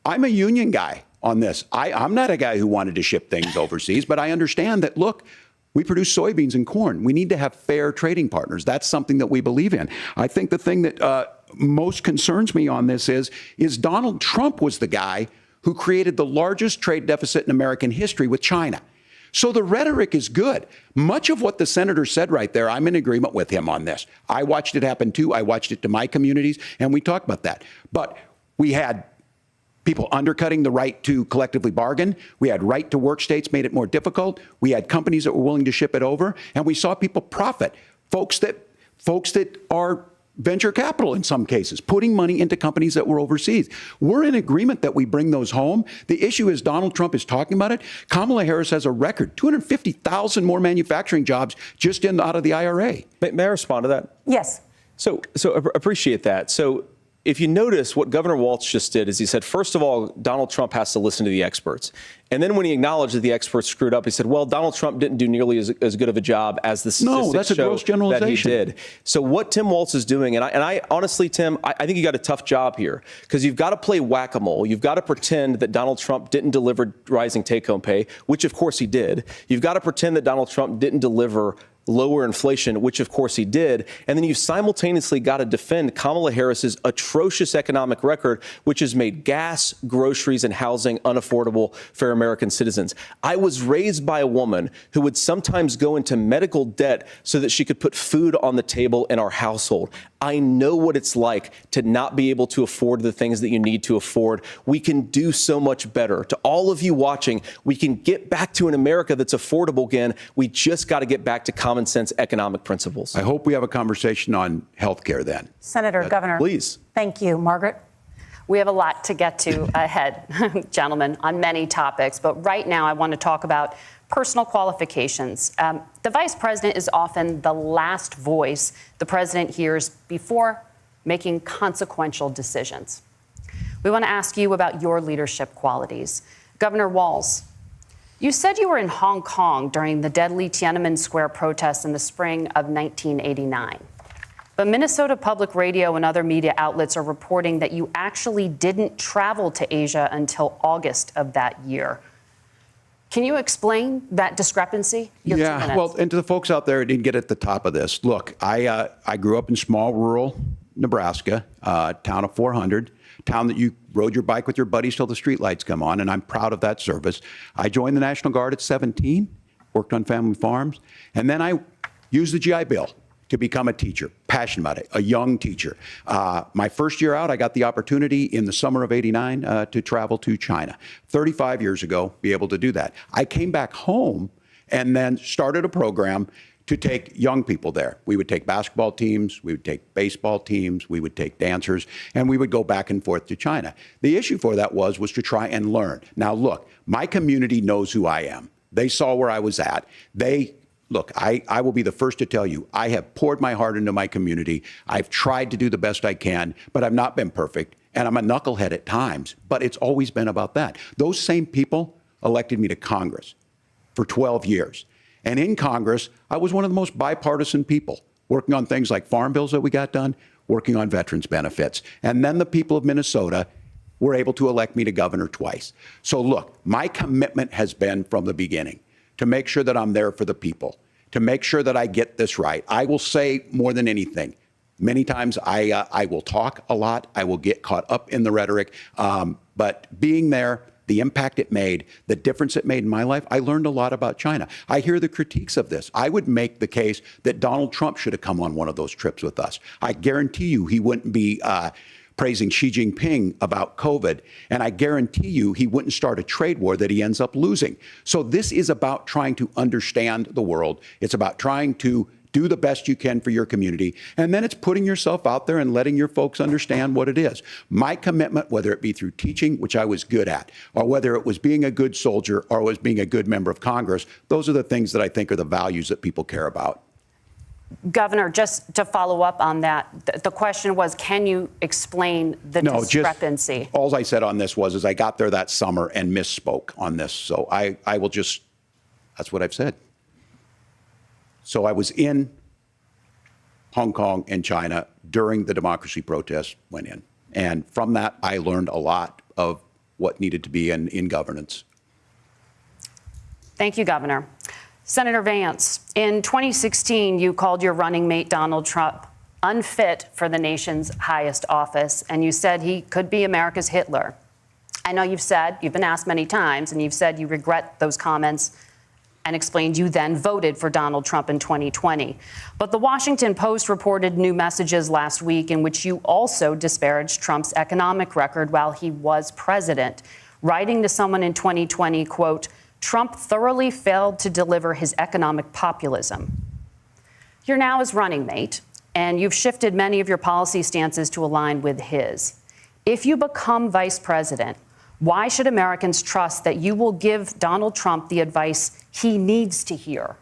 I'm a union guy on this. I'm not a guy who wanted to ship things overseas, but I understand that, look, we produce soybeans and corn. We need to have fair trading partners. That's something that we believe in. I think the thing that most concerns me on this is Donald Trump was the guy who created the largest trade deficit in American history with China. So the rhetoric is good. Much of what the senator said right there, I'm in agreement with him on this. I watched it happen too. I watched it to my communities, and we talked about that. But we had people undercutting the right to collectively bargain. We had right to work states made it more difficult. We had companies that were willing to ship it over, and we saw people profit. Folks that are venture capital in some cases, putting money into companies that were overseas. We're in agreement that we bring those home. The issue is Donald Trump is talking about it. Kamala Harris has a record, 250,000 more manufacturing jobs just out of the IRA. May I respond to that? Yes. So appreciate that. So if you notice, what Governor Walz just did is he said, first of all, Donald Trump has to listen to the experts. And then when he acknowledged that the experts screwed up, he said, well, Donald Trump didn't do nearly as good of a job as the statistics show that he did. So what Tim Walz is doing, and I honestly, Tim, I think you got a tough job here, because you've got to play whack-a-mole. You've got to pretend that Donald Trump didn't deliver rising take-home pay, which of course he did. You've got to pretend that Donald Trump didn't deliver lower inflation, which of course he did. And then you've simultaneously got to defend Kamala Harris's atrocious economic record, which has made gas, groceries, and housing unaffordable for American citizens. I was raised by a woman who would sometimes go into medical debt so that she could put food on the table in our household. I know what it's like to not be able to afford the things that you need to afford. We can do so much better. To all of you watching, we can get back to an America that's affordable again. We just got to get back to common sense economic principles. I hope we have a conversation on health care then. Senator, Governor. Please. Thank you. Margaret? We have a lot to get to ahead, gentlemen, on many topics. But right now, I want to talk about personal qualifications. The vice president is often the last voice the president hears before making consequential decisions. We want to ask you about your leadership qualities. Governor Walz, you said you were in Hong Kong during the deadly Tiananmen Square protests in the spring of 1989. But Minnesota Public Radio and other media outlets are reporting that you actually didn't travel to Asia until August of that year. Can you explain that discrepancy? Yeah, well, and to the folks out there who didn't get at the top of this, look, I grew up in small rural Nebraska, town of 400, town that you rode your bike with your buddies till the streetlights come on, and I'm proud of that service. I joined the National Guard at 17, worked on family farms, and then I used the GI Bill to become a teacher, passionate about it, a young teacher. My first year out, I got the opportunity in the summer of '89 to travel to China. 35 years ago, be able to do that. I came back home and then started a program to take young people there. We would take basketball teams, we would take baseball teams, we would take dancers, and we would go back and forth to China. The issue for that was to try and learn. Now, look, my community knows who I am. They saw where I was at. Look, I will be the first to tell you, I have poured my heart into my community. I've tried to do the best I can, but I've not been perfect. And I'm a knucklehead at times, but it's always been about that. Those same people elected me to Congress for 12 years. And in Congress, I was one of the most bipartisan people, working on things like farm bills that we got done, working on veterans benefits. And then the people of Minnesota were able to elect me to governor twice. So look, my commitment has been from the beginning to make sure that I'm there for the people, to make sure that I get this right. I will say more than anything, many times I will talk a lot, I will get caught up in the rhetoric, but being there, the impact it made, the difference it made in my life, I learned a lot about China. I hear the critiques of this. I would make the case that Donald Trump should have come on one of those trips with us. I guarantee you he wouldn't be praising Xi Jinping about COVID, and I guarantee you he wouldn't start a trade war that he ends up losing. So this is about trying to understand the world. It's about trying to do the best you can for your community, and then it's putting yourself out there and letting your folks understand what it is. My commitment, whether it be through teaching, which I was good at, or whether it was being a good soldier or was being a good member of Congress, those are the things that I think are the values that people care about. Governor, just to follow up on that, the question was, can you explain the discrepancy? All I said on this was I got there that summer and misspoke on this. So I will just, that's what I've said. So I was in Hong Kong and China during the democracy protests went in. And from that, I learned a lot of what needed to be in governance. Thank you, Governor. Senator Vance, in 2016, you called your running mate, Donald Trump, unfit for the nation's highest office, and you said he could be America's Hitler. I know you've been asked many times, and you've said you regret those comments and explained you then voted for Donald Trump in 2020. But the Washington Post reported new messages last week in which you also disparaged Trump's economic record while he was president, writing to someone in 2020, quote, Trump thoroughly failed to deliver his economic populism. You're now his running mate, and you've shifted many of your policy stances to align with his. If you become vice president, why should Americans trust that you will give Donald Trump the advice he needs to hear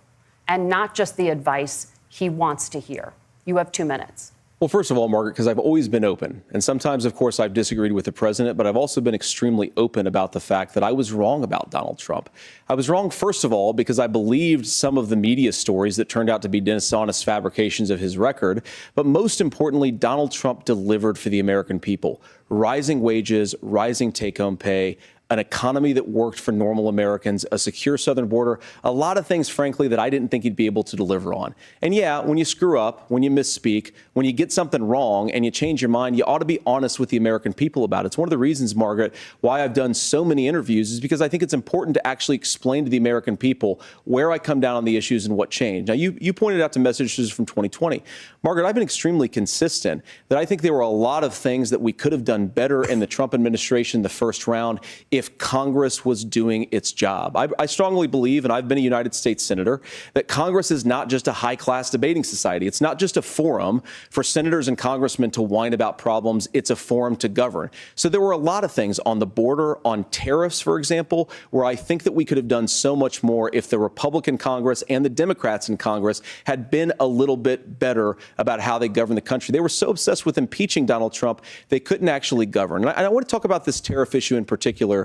and not just the advice he wants to hear? You have 2 minutes. Well, first of all, Margaret, because I've always been open. And sometimes, of course, I've disagreed with the president, but I've also been extremely open about the fact that I was wrong about Donald Trump. I was wrong, first of all, because I believed some of the media stories that turned out to be dishonest fabrications of his record. But most importantly, Donald Trump delivered for the American people. Rising wages, rising take-home pay, an economy that worked for normal Americans, a secure southern border, a lot of things, frankly, that I didn't think he'd be able to deliver on. And yeah, when you screw up, when you misspeak, when you get something wrong and you change your mind, you ought to be honest with the American people about it. It's one of the reasons, Margaret, why I've done so many interviews is because I think it's important to actually explain to the American people where I come down on the issues and what changed. Now, you pointed out to messages from 2020. Margaret, I've been extremely consistent that I think there were a lot of things that we could have done better in the Trump administration the first round if Congress was doing its job. I strongly believe, and I've been a United States senator, that Congress is not just a high-class debating society. It's not just a forum for senators and congressmen to whine about problems. It's a forum to govern. So there were a lot of things on the border, on tariffs, for example, where I think that we could have done so much more if the Republican Congress and the Democrats in Congress had been a little bit better about how they govern the country. They were so obsessed with impeaching Donald Trump, they couldn't actually govern. And I want to talk about this tariff issue in particular,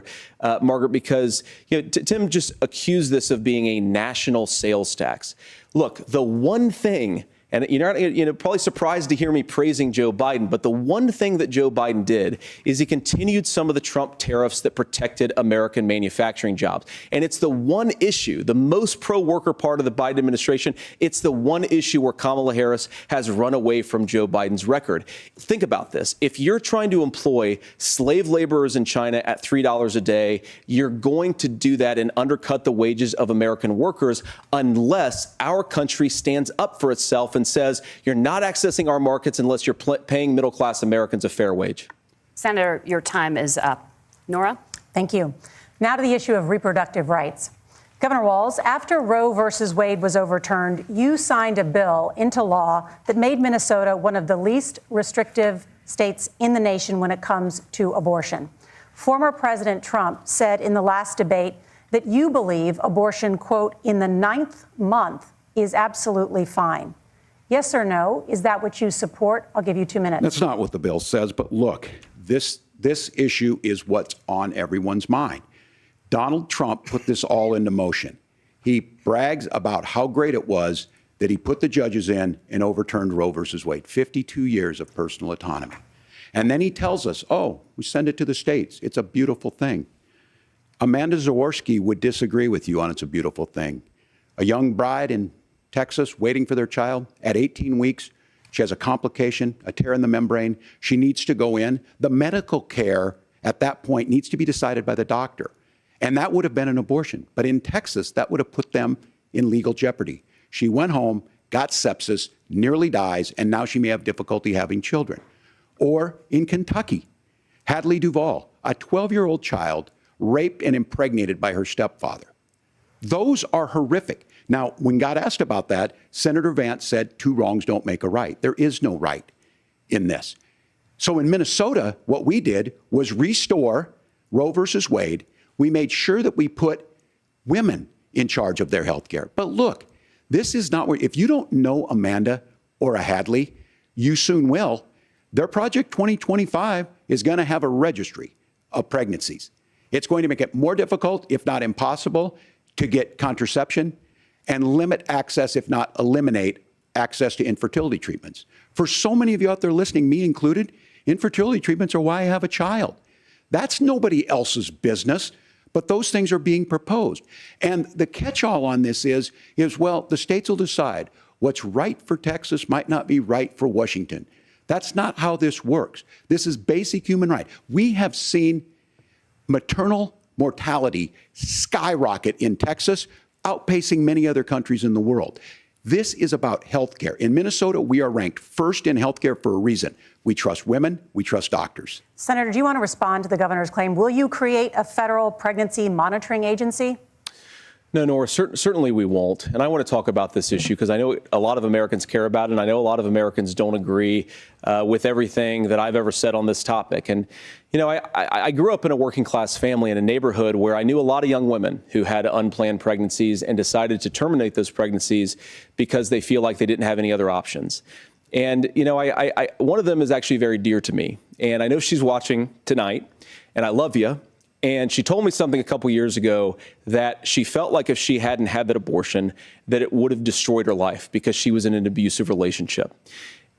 Margaret, because Tim just accused this of being a national sales tax. Look, the one thing And you're probably surprised to hear me praising Joe Biden, but the one thing that Joe Biden did is he continued some of the Trump tariffs that protected American manufacturing jobs. And it's the one issue, the most pro-worker part of the Biden administration, it's the one issue where Kamala Harris has run away from Joe Biden's record. Think about this. If you're trying to employ slave laborers in China at $3 a day, you're going to do that and undercut the wages of American workers unless our country stands up for itself and says you're not accessing our markets unless you're paying middle-class Americans a fair wage. Senator, your time is up. Nora? Thank you. Now to the issue of reproductive rights. Governor Walz, after Roe versus Wade was overturned, you signed a bill into law that made Minnesota one of the least restrictive states in the nation when it comes to abortion. Former President Trump said in the last debate that you believe abortion, quote, in the 9th month is absolutely fine. Yes or no? Is that what you support? I'll give you 2 minutes. That's not what the bill says, but look, this issue is what's on everyone's mind. Donald Trump put this all into motion. He brags about how great it was that he put the judges in and overturned Roe versus Wade, 52 years of personal autonomy. And then he tells us, oh, we send it to the states. It's a beautiful thing. Amanda Zaworski would disagree with you on it's a beautiful thing. A young bride in Texas waiting for their child at 18 weeks. She has a complication, a tear in the membrane. She needs to go in. The medical care at that point needs to be decided by the doctor. And that would have been an abortion. But in Texas, that would have put them in legal jeopardy. She went home, got sepsis, nearly dies, and now she may have difficulty having children. Or in Kentucky, Hadley Duvall, a 12-year-old child raped and impregnated by her stepfather. Those are horrific. Now, when God asked about that, Senator Vance said 2 wrongs don't make a right. There is no right in this. So in Minnesota, what we did was restore Roe versus Wade. We made sure that we put women in charge of their health care. But look, this is not where, if you don't know Amanda or a Hadley, you soon will. Their Project 2025 is going to have a registry of pregnancies. It's going to make it more difficult, if not impossible, to get contraception and limit access, if not eliminate access to infertility treatments. For so many of you out there listening, me included, infertility treatments are why I have a child. That's nobody else's business, but those things are being proposed. And the catch-all on this is, well, the states will decide what's right for Texas might not be right for Washington. That's not how this works. This is basic human right. We have seen maternal mortality skyrocket in Texas, outpacing many other countries in the world. This is about health care. In Minnesota, we are ranked first in health care for a reason. We trust women. We trust doctors. Senator, do you want to respond to the governor's claim? Will you create a federal pregnancy monitoring agency? No, Nora, certainly we won't. And I want to talk about this issue because I know a lot of Americans care about it, and I know a lot of Americans don't agree with everything that I've ever said on this topic. And, you know, I grew up in a working class family in a neighborhood where I knew a lot of young women who had unplanned pregnancies and decided to terminate those pregnancies because they feel like they didn't have any other options. And, you know, one of them is actually very dear to me. And I know she's watching tonight, and I love you. And she told me something a couple years ago that she felt like if she hadn't had that abortion, that it would have destroyed her life because she was in an abusive relationship.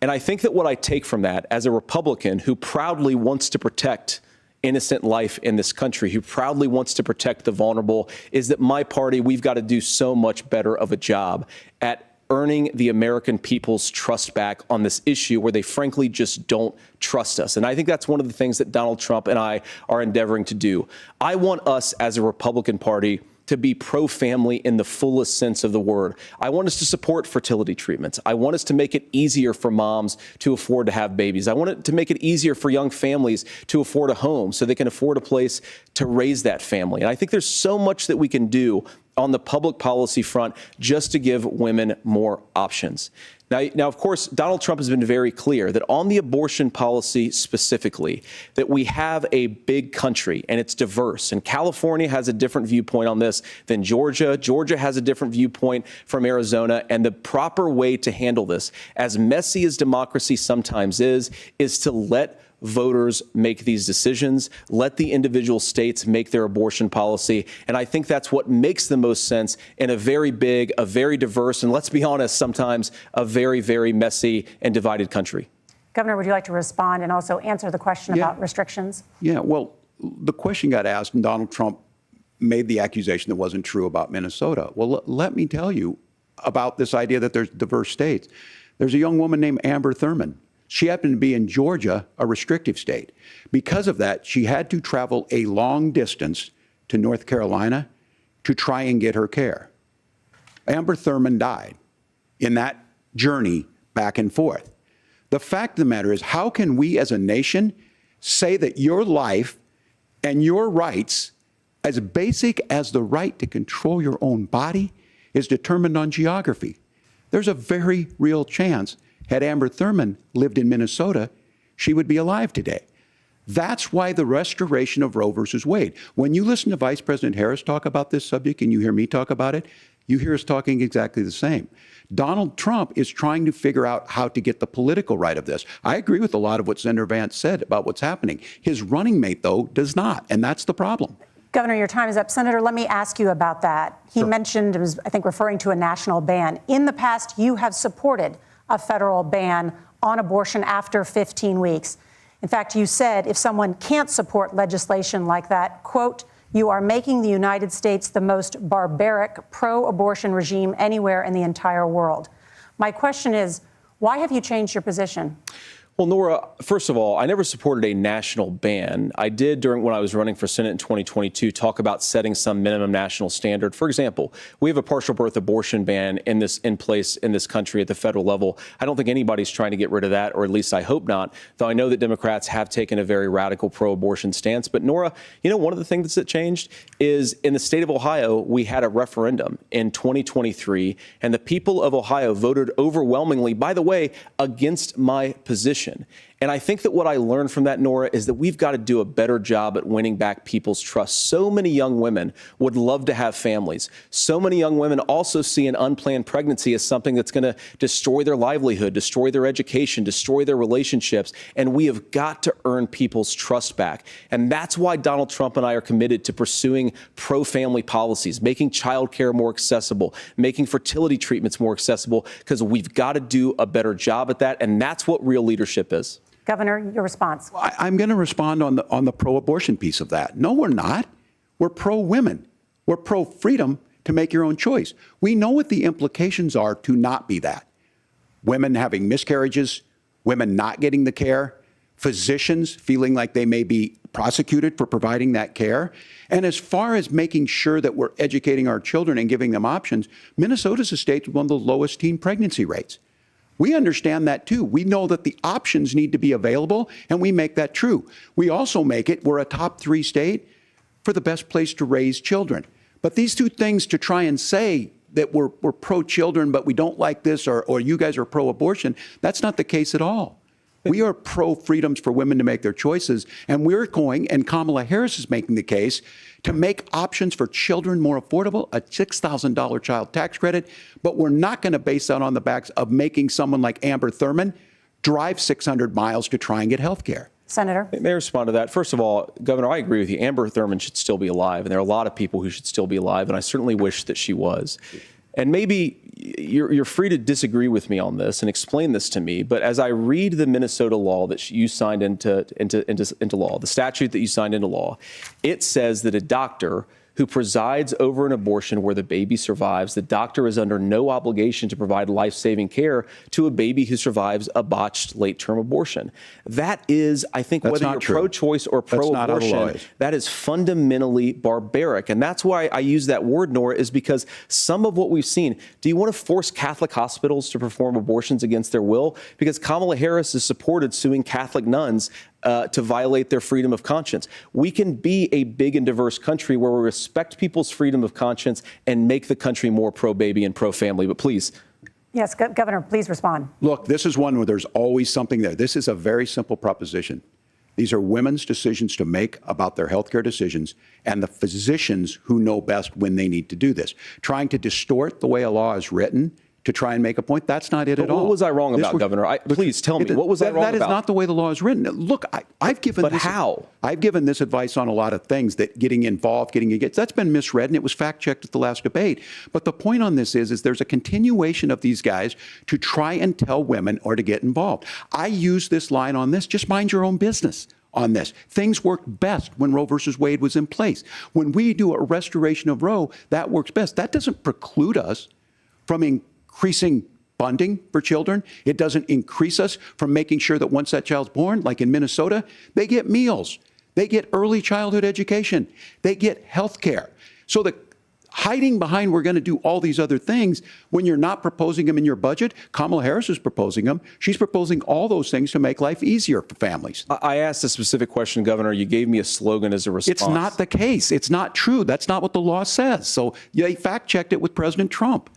And I think that what I take from that as a Republican who proudly wants to protect innocent life in this country, who proudly wants to protect the vulnerable, is that my party, we've got to do so much better of a job at earning the American people's trust back on this issue where they frankly just don't trust us. And I think that's one of the things that Donald Trump and I are endeavoring to do. I want us as a Republican Party to be pro-family in the fullest sense of the word. I want us to support fertility treatments. I want us to make it easier for moms to afford to have babies. I want it to make it easier for young families to afford a home so they can afford a place to raise that family. And I think there's so much that we can do on the public policy front just to give women more options. Now, of course, Donald Trump has been very clear that on the abortion policy specifically, that we have a big country and it's diverse. And California has a different viewpoint on this than Georgia. Georgia has a different viewpoint from Arizona. And the proper way to handle this, as messy as democracy sometimes is to let voters make these decisions. Let the individual states make their abortion policy. And I think that's what makes the most sense in a very big, a very diverse, and let's be honest, sometimes a very, very messy and divided country. Governor, would you like to respond and also answer the question about restrictions? Yeah, well, the question got asked, and Donald Trump made the accusation that wasn't true about Minnesota. Well, let me tell you about this idea that there's diverse states. There's a young woman named Amber Thurman. She happened to be in Georgia, a restrictive state. Because of that, she had to travel a long distance to North Carolina to try and get her care. Amber Thurman died in that journey back and forth. The fact of the matter is, how can we as a nation say that your life and your rights, as basic as the right to control your own body, is determined on geography? There's a very real chance, had Amber Thurman lived in Minnesota, she would be alive today. That's why the restoration of Roe versus Wade. When you listen to Vice President Harris talk about this subject and you hear me talk about it, you hear us talking exactly the same. Donald Trump is trying to figure out how to get the political right of this. I agree with a lot of what Senator Vance said about what's happening. His running mate, though, does not, and that's the problem. Governor, your time is up. Senator, let me ask you about that. He mentioned, it was, I think, referring to a national ban. In the past, you have supported a federal ban on abortion after 15 weeks. In fact, you said if someone can't support legislation like that, quote, you are making the United States the most barbaric pro-abortion regime anywhere in the entire world. My question is, why have you changed your position? Well, Nora, first of all, I never supported a national ban. I did when I was running for Senate in 2022 talk about setting some minimum national standard. For example, we have a partial birth abortion ban in place in this country at the federal level. I don't think anybody's trying to get rid of that, or at least I hope not, though I know that Democrats have taken a very radical pro-abortion stance. But Nora, you know, one of the things that changed is in the state of Ohio, we had a referendum in 2023, and the people of Ohio voted overwhelmingly, by the way, against my position. And I think that what I learned from that, Nora, is that we've got to do a better job at winning back people's trust. So many young women would love to have families. So many young women also see an unplanned pregnancy as something that's going to destroy their livelihood, destroy their education, destroy their relationships. And we have got to earn people's trust back. And that's why Donald Trump and I are committed to pursuing pro-family policies, making childcare more accessible, making fertility treatments more accessible, because we've got to do a better job at that. And that's what real leadership is. Governor, your response. I'm going to respond on the pro-abortion piece of that. No, we're not. We're pro-women. We're pro-freedom to make your own choice. We know what the implications are to not be that. Women having miscarriages, women not getting the care, physicians feeling like they may be prosecuted for providing that care. And as far as making sure that we're educating our children and giving them options, Minnesota's a state with one of the lowest teen pregnancy rates. We understand that, too. We know that the options need to be available, and we make that true. We also make it, we're a top 3 state for the best place to raise children. But these two things, to try and say that we're pro-children, but we don't like this, or you guys are pro-abortion, that's not the case at all. We are pro-freedoms for women to make their choices, and we're going, and Kamala Harris is making the case, to make options for children more affordable, a $6,000 child tax credit, but we're not going to base that on the backs of making someone like Amber Thurman drive 600 miles to try and get health care. Senator. May I respond to that? First of all, Governor, I agree with you. Amber Thurman should still be alive, and there are a lot of people who should still be alive, and I certainly wish that she was. And maybe you're free to disagree with me on this and explain this to me, but as I read the Minnesota law that you signed into law, the statute that you signed into law, it says that a doctor who presides over an abortion where the baby survives, the doctor is under no obligation to provide life-saving care to a baby who survives a botched late-term abortion. That is, I think, whether you're pro-choice or pro-abortion, that is fundamentally barbaric. And that's why I use that word, Nora, is because some of what we've seen, do you want to force Catholic hospitals to perform abortions against their will? Because Kamala Harris has supported suing Catholic nuns to violate their freedom of conscience. We can be a big and diverse country where we respect people's freedom of conscience and make the country more pro-baby and pro-family. But please. Yes, Governor, please respond. Look, this is one where there's always something there. This is a very simple proposition. These are women's decisions to make about their healthcare decisions, and the physicians who know best when they need to do this. Trying to distort the way a law is written to try and make a point. That's not it at all. What was I wrong about, Governor? Please tell me. What was I wrong about? That is not the way the law is written. Look, I've given But how? I've given this advice on a lot of things, that getting involved, that's been misread, and it was fact-checked at the last debate. But the point on this is there's a continuation of these guys to try and tell women or to get involved. I use this line on this, just mind your own business on this. Things worked best when Roe versus Wade was in place. When we do a restoration of Roe, that works best. That doesn't preclude us from increasing funding for children. It doesn't increase us from making sure that once that child's born, like in Minnesota, they get meals, they get early childhood education, they get health care. So the hiding behind we're going to do all these other things when you're not proposing them in your budget. Kamala Harris is proposing them. She's proposing all those things to make life easier for families. I asked a specific question, Governor. You gave me a slogan as a response. It's not the case. It's not true. That's not what the law says. So they fact-checked it with President Trump.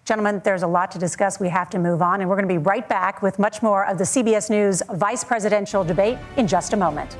Gentlemen, there's a lot to discuss. We have to move on, and we're going to be right back with much more of the CBS News vice presidential debate in just a moment.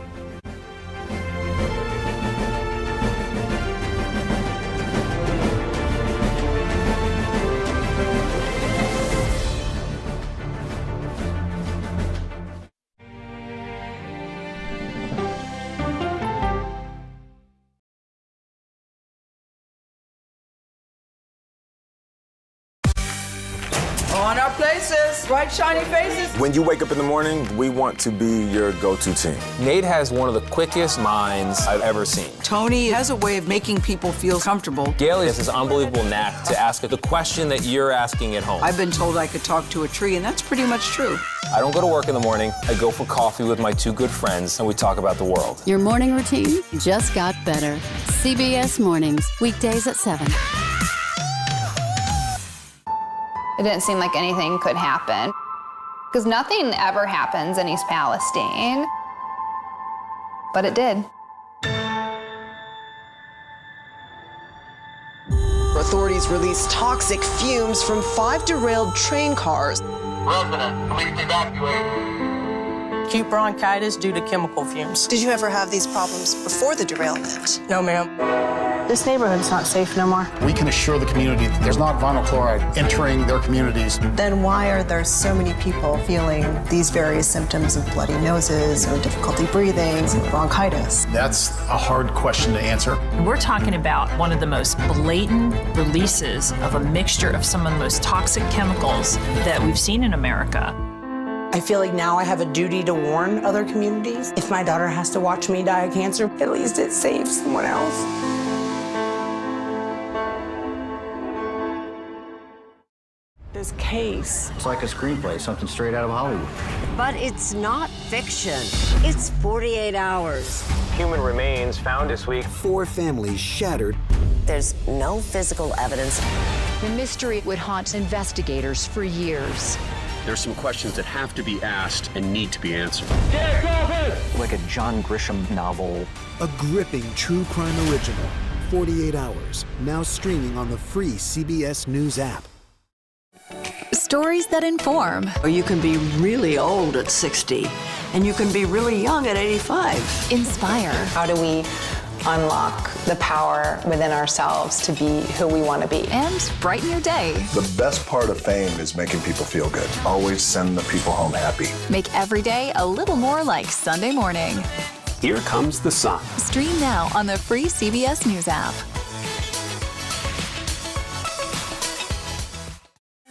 On our places, bright, shiny faces. When you wake up in the morning, we want to be your go-to team. Nate has one of the quickest minds I've ever seen. Tony has a way of making people feel comfortable. Gail has this unbelievable knack to ask the question that you're asking at home. I've been told I could talk to a tree, and that's pretty much true. I don't go to work in the morning. I go for coffee with my two good friends, and we talk about the world. Your morning routine just got better. CBS Mornings, weekdays at 7. It didn't seem like anything could happen, because nothing ever happens in East Palestine, but it did. Authorities released toxic fumes from 5 derailed train cars. Resident, please evacuate. Acute bronchitis due to chemical fumes. Did you ever have these problems before the derailment? No, ma'am. This neighborhood's not safe no more. We can assure the community that there's not vinyl chloride entering their communities. Then why are there so many people feeling these various symptoms of bloody noses or difficulty breathing, bronchitis? That's a hard question to answer. We're talking about one of the most blatant releases of a mixture of some of the most toxic chemicals that we've seen in America. I feel like now I have a duty to warn other communities. If my daughter has to watch me die of cancer, at least it saves someone else. This case. It's like a screenplay, something straight out of Hollywood. But it's not fiction. It's 48 hours. Human remains found this week. 4 families shattered. There's no physical evidence. The mystery would haunt investigators for years. There's some questions that have to be asked and need to be answered. Like a John Grisham novel. A gripping true crime original. 48 hours. Now streaming on the free CBS News app. Stories that inform. You can be really old at 60, and you can be really young at 85. Inspire. How do we unlock the power within ourselves to be who we want to be? And brighten your day. The best part of fame is making people feel good. Always send the people home happy. Make every day a little more like Sunday morning. Here comes the sun. Stream now on the free CBS News app.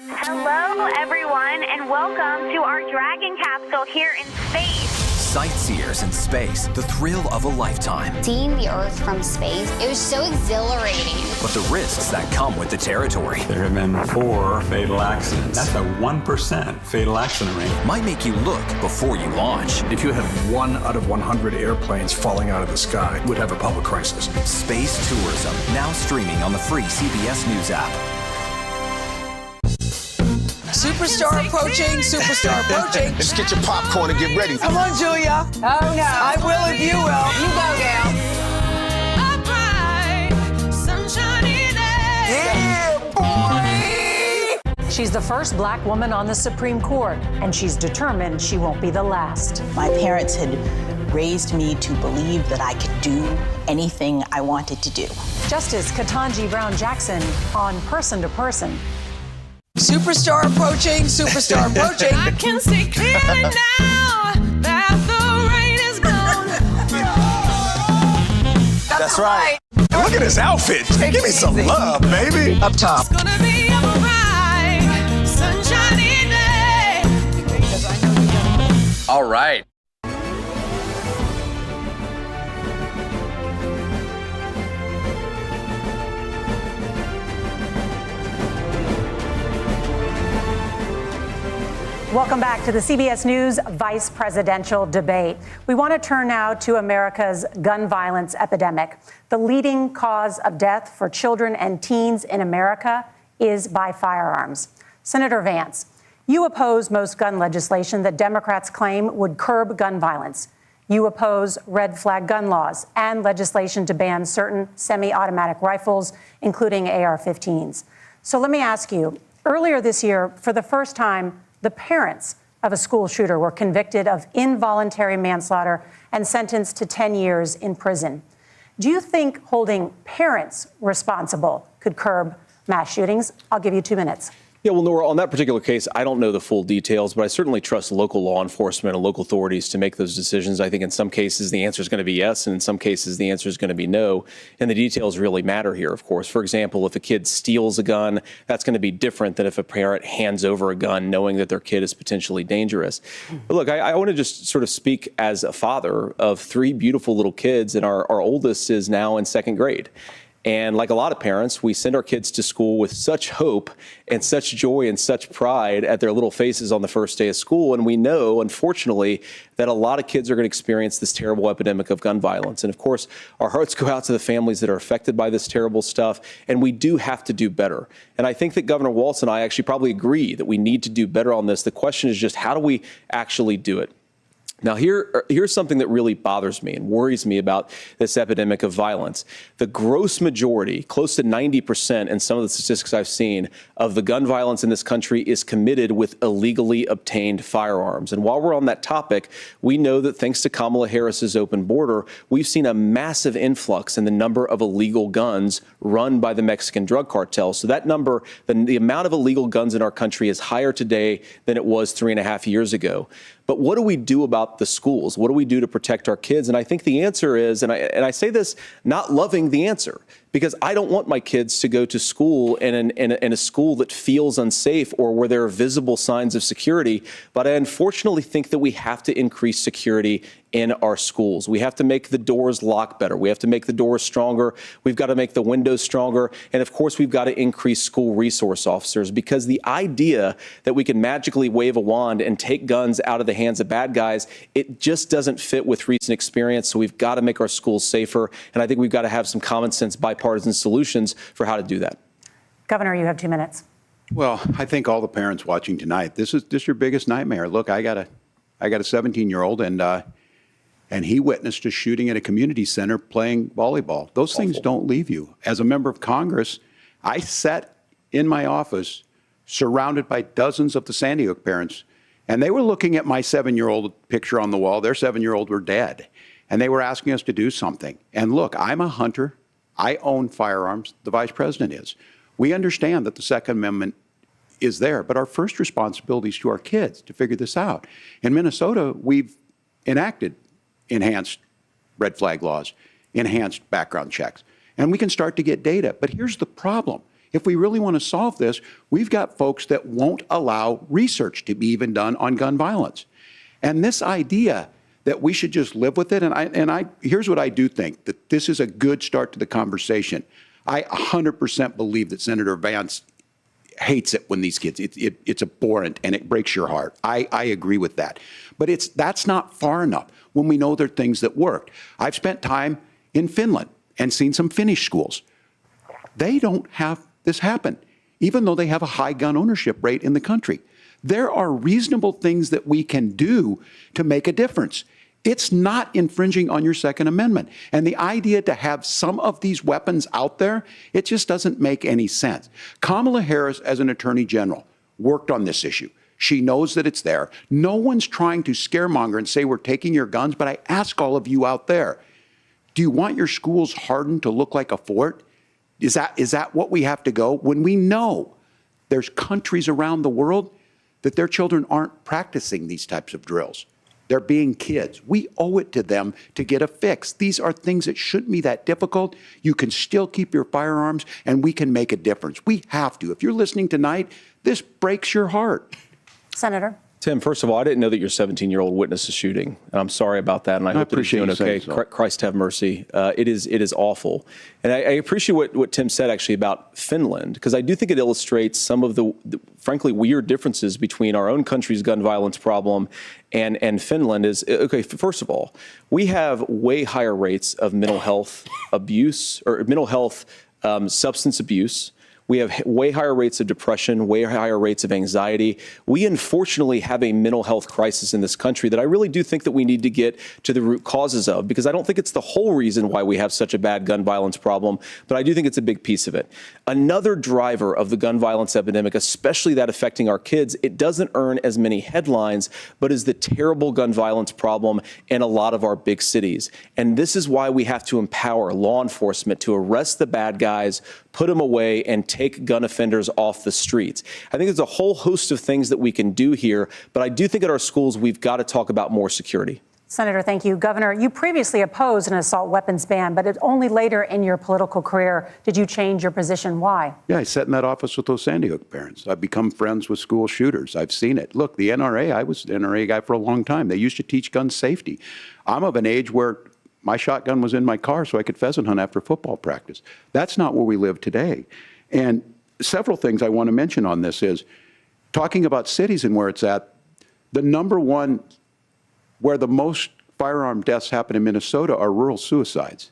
Hello, everyone, and welcome to our Dragon capsule here in space. Sightseers in space, the thrill of a lifetime. Seeing the Earth from space, it was so exhilarating. But the risks that come with the territory. There have been 4 fatal accidents. That's a 1% fatal accident rate. Might make you look before you launch. If you had 1 out of 100 airplanes falling out of the sky, we'd have a public crisis. Space tourism, now streaming on the free CBS News app. Superstar approaching, superstar approaching. Let's get your popcorn and get ready. Come on, Julia. Oh, no. I will if you will. You go, Gail. Yeah, boy! She's the first black woman on the Supreme Court, and she's determined she won't be the last. My parents had raised me to believe that I could do anything I wanted to do. Justice Ketanji Brown Jackson on Person to Person. Superstar approaching, superstar approaching. I can see clearly now that the rain is gone. That's right. Look at his outfit. Give me some love, baby. Up top. It's gonna be a bright, sunshiny day. All right. Welcome back to the CBS News Vice Presidential Debate. We want to turn now to America's gun violence epidemic. The leading cause of death for children and teens in America is by firearms. Senator Vance, you oppose most gun legislation that Democrats claim would curb gun violence. You oppose red flag gun laws and legislation to ban certain semi-automatic rifles, including AR-15s. So let me ask you, earlier this year, for the first time, the parents of a school shooter were convicted of involuntary manslaughter and sentenced to 10 years in prison. Do you think holding parents responsible could curb mass shootings? I'll give you 2 minutes. Yeah, well, Nora, on that particular case, I don't know the full details, but I certainly trust local law enforcement and local authorities to make those decisions. I think in some cases the answer is going to be yes, and in some cases the answer is going to be no. And the details really matter here, of course. For example, if a kid steals a gun, that's going to be different than if a parent hands over a gun knowing that their kid is potentially dangerous. But look, I want to just sort of speak as a father of 3 beautiful little kids, and our oldest is now in 2nd grade. And like a lot of parents, we send our kids to school with such hope and such joy and such pride at their little faces on the first day of school. And we know, unfortunately, that a lot of kids are going to experience this terrible epidemic of gun violence. And of course, our hearts go out to the families that are affected by this terrible stuff. And we do have to do better. And I think that Governor Walz and I actually probably agree that we need to do better on this. The question is just, how do we actually do it? Now, here's something that really bothers me and worries me about this epidemic of violence. The gross majority, close to 90% in some of the statistics I've seen, of the gun violence in this country is committed with illegally obtained firearms. And while we're on that topic, we know that thanks to Kamala Harris's open border, we've seen a massive influx in the number of illegal guns run by the Mexican drug cartel. So that number, the amount of illegal guns in our country is higher today than it was 3.5 years ago. But what do we do about the schools? What do we do to protect our kids? And I think the answer is, and I say this not loving the answer, because I don't want my kids to go to school in a school that feels unsafe or where there are visible signs of security. But I unfortunately think that we have to increase security in our schools. We have to make the doors lock better. We have to make the doors stronger. We've got to make the windows stronger. And of course, we've got to increase school resource officers, because the idea that we can magically wave a wand and take guns out of the hands of bad guys, it just doesn't fit with recent experience. So we've got to make our schools safer. And I think we've got to have some common sense bipartisan solutions for how to do that. Governor, you have 2 minutes. Well, I think all the parents watching tonight, this is your biggest nightmare. Look, I got a 17-year-old, and he witnessed a shooting at a community center playing volleyball. Those things don't leave you. As a member of Congress, I sat in my office surrounded by dozens of the Sandy Hook parents, and they were looking at my 7-year-old picture on the wall. Their 7-year-old were dead, and they were asking us to do something. And look, I'm a hunter. I own firearms. The vice president is. We understand that the Second Amendment is there, but our first responsibility is to our kids to figure this out. In Minnesota, we've enacted enhanced red flag laws, enhanced background checks, and we can start to get data. But here's the problem. If we really want to solve this, we've got folks that won't allow research to be even done on gun violence. And this idea that we should just live with it, and here's what I do think, that this is a good start to the conversation. I 100% believe that Senator Vance hates it when these kids, it's abhorrent and it breaks your heart. I agree with that. But that's not far enough when we know there are things that worked. I've spent time in Finland and seen some Finnish schools. They don't have this happen, even though they have a high gun ownership rate in the country. There are reasonable things that we can do to make a difference. It's not infringing on your Second Amendment. And the idea to have some of these weapons out there, it just doesn't make any sense. Kamala Harris, as an attorney general, worked on this issue. She knows that it's there. No one's trying to scaremonger and say we're taking your guns, but I ask all of you out there, do you want your schools hardened to look like a fort? Is that what we have to go? When we know There's countries around the world that their children aren't practicing these types of drills. They're being kids. We owe it to them to get a fix. These are things that shouldn't be that difficult. You can still keep your firearms, and we can make a difference. We have to. If you're listening tonight, this breaks your heart. Senator. Tim, first of all, I didn't know that your 17-year-old witnessed a shooting. And I'm sorry about that, and I hope that he's doing okay. Christ have mercy. It is awful. And I appreciate what Tim said, actually, about Finland, because I do think it illustrates some of the frankly, weird differences between our own country's gun violence problem and Finland. Is, okay, first of all, we have way higher rates of mental health abuse, or mental health substance abuse. We have way higher rates of depression, way higher rates of anxiety. We unfortunately have a mental health crisis in this country that I really do think that we need to get to the root causes of, because I don't think it's the whole reason why we have such a bad gun violence problem, but I do think it's a big piece of it. Another driver of the gun violence epidemic, especially that affecting our kids, it doesn't earn as many headlines, but is the terrible gun violence problem in a lot of our big cities. And this is why we have to empower law enforcement to arrest the bad guys, put them away, and take gun offenders off the streets. I think there's a whole host of things that we can do here, but I do think at our schools we've got to talk about more security. Senator, thank you. Governor, you previously opposed an assault weapons ban, but it's only later in your political career did you change your position. Why? Yeah, I sat in that office with those Sandy Hook parents. I've become friends with school shooters. I've seen it. Look, the NRA, I was the NRA guy for a long time. They used to teach gun safety. I'm of an age where my shotgun was in my car so I could pheasant hunt after football practice. That's not where we live today. And several things I want to mention on this is, talking about cities and where it's at, the number one where the most firearm deaths happen in Minnesota are rural suicides.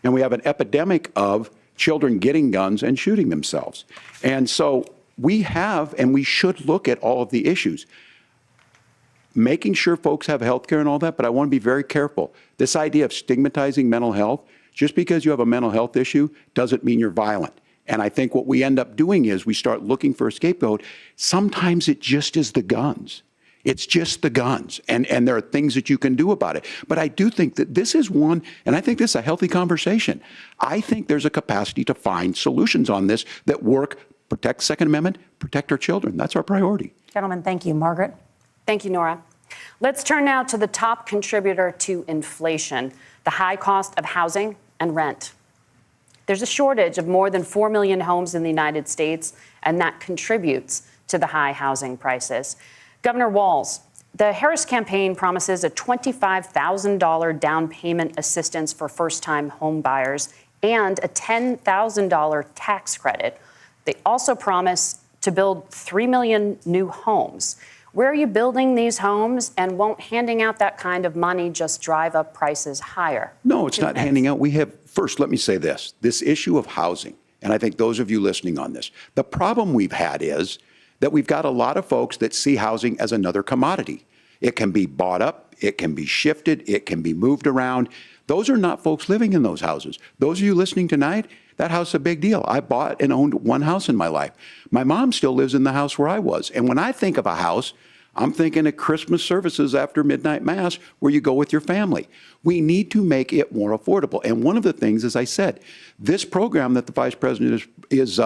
And we have an epidemic of children getting guns and shooting themselves. And so we have, and we should look at all of the issues, making sure folks have health care and all that, but I want to be very careful. This idea of stigmatizing mental health, just because you have a mental health issue doesn't mean you're violent. And I think what we end up doing is we start looking for a scapegoat. Sometimes it just is the guns. It's just the guns, and there are things that you can do about it. But I do think that this is one, and I think this is a healthy conversation. I think there's a capacity to find solutions on this that work, protect Second Amendment, protect our children. That's our priority. Gentlemen, thank you. Margaret? Thank you, Nora. Let's turn now to the top contributor to inflation, the high cost of housing and rent. There's a shortage of more than 4 million homes in the United States, and that contributes to the high housing prices. Governor Walz, the Harris campaign promises a $25,000 down payment assistance for first-time home buyers and a $10,000 tax credit. They also promise to build 3 million new homes. Where are you building these homes, and won't handing out that kind of money just drive up prices higher? No, it's not handing out. We have, first, let me say this issue of housing, and I think those of you listening on this, the problem we've had is that we've got a lot of folks that see housing as another commodity. It can be bought up, it can be shifted, it can be moved around. Those are not folks living in those houses. Those of you listening tonight, that house is a big deal. I bought and owned one house in my life. My mom still lives in the house where I was. And when I think of a house, I'm thinking of Christmas services after midnight mass where you go with your family. We need to make it more affordable. And one of the things, as I said, this program that the Vice President is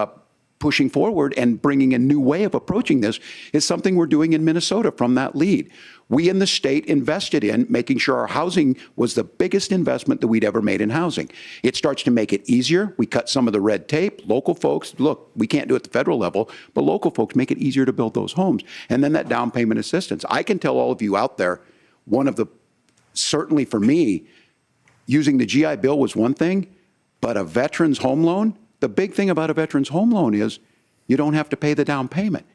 pushing forward and bringing a new way of approaching this is something we're doing in Minnesota from that lead. We in the state invested in making sure our housing was the biggest investment that we'd ever made in housing. It starts to make it easier. We cut some of the red tape. Local folks, look, we can't do it at the federal level, but local folks make it easier to build those homes. And then that down payment assistance. I can tell all of you out there, one of the, certainly for me, using the GI Bill was one thing, but a veteran's home loan, the big thing about a veteran's home loan is you don't have to pay the down payment.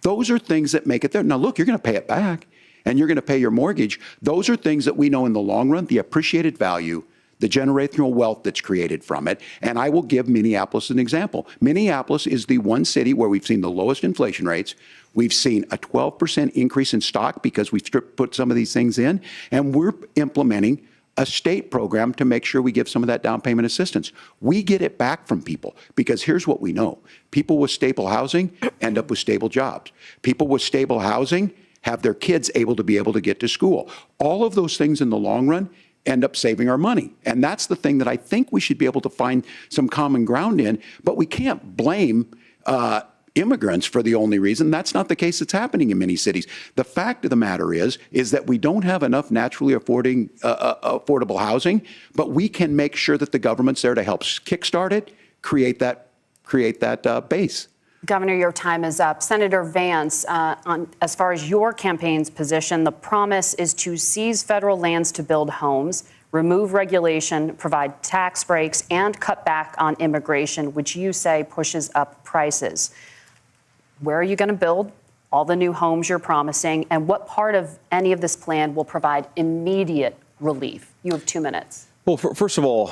Those are things that make it there. Now, look, you're going to pay it back, and you're going to pay your mortgage. Those are things that we know in the long run, the appreciated value, the generational wealth that's created from it. And I will give Minneapolis an example. Minneapolis is the one city where we've seen the lowest inflation rates. We've seen a 12% increase in stock because we've put some of these things in, and we're implementing a state program to make sure we give some of that down payment assistance. We get it back from people because here's what we know. People with stable housing end up with stable jobs. People with stable housing have their kids able to get to school. All of those things in the long run end up saving our money. And that's the thing that I think we should be able to find some common ground in, but we can't blame immigrants for the only reason. That's not the case that's happening in many cities. The fact of the matter is that we don't have enough naturally affordable housing, but we can make sure that the government's there to help kickstart it, create that base. Governor, your time is up. Senator Vance, as far as your campaign's position, the promise is to seize federal lands to build homes, remove regulation, provide tax breaks, and cut back on immigration, which you say pushes up prices. Where are you going to build all the new homes you're promising, and what part of any of this plan will provide immediate relief? You have 2 minutes. Well, first of all,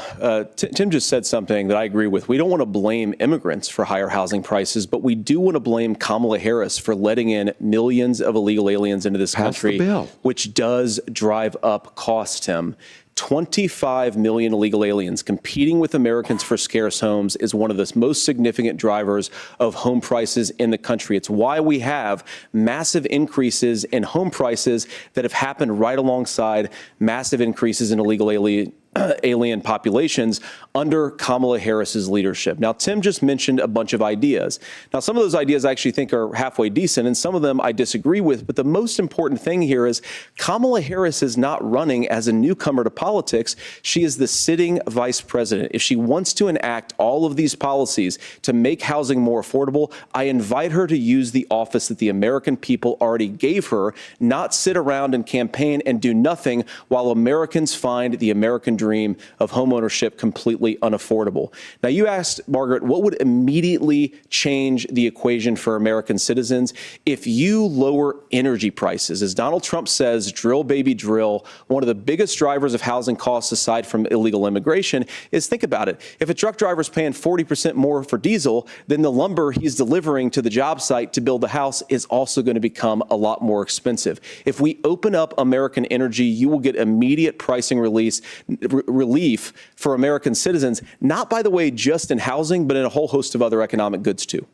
Tim just said something that I agree with. We don't want to blame immigrants for higher housing prices, but we do want to blame Kamala Harris for letting in millions of illegal aliens into this country, which does drive up costs, Tim. 25 million illegal aliens competing with Americans for scarce homes is one of the most significant drivers of home prices in the country. It's why we have massive increases in home prices that have happened right alongside massive increases in illegal alien populations under Kamala Harris's leadership. Now, Tim just mentioned a bunch of ideas. Now, some of those ideas I actually think are halfway decent, and some of them I disagree with. But the most important thing here is Kamala Harris is not running as a newcomer to politics. She is the sitting vice president. If she wants to enact all of these policies to make housing more affordable, I invite her to use the office that the American people already gave her, not sit around and campaign and do nothing while Americans find the American dream of homeownership completely unaffordable. Now, you asked, Margaret, what would immediately change the equation for American citizens if you lower energy prices? As Donald Trump says, drill, baby, drill. One of the biggest drivers of housing costs, aside from illegal immigration, is, think about it. If a truck driver's paying 40% more for diesel, then the lumber he's delivering to the job site to build the house is also going to become a lot more expensive. If we open up American energy, you will get immediate pricing relief for American citizens, not, by the way, just in housing, but in a whole host of other economic goods, too.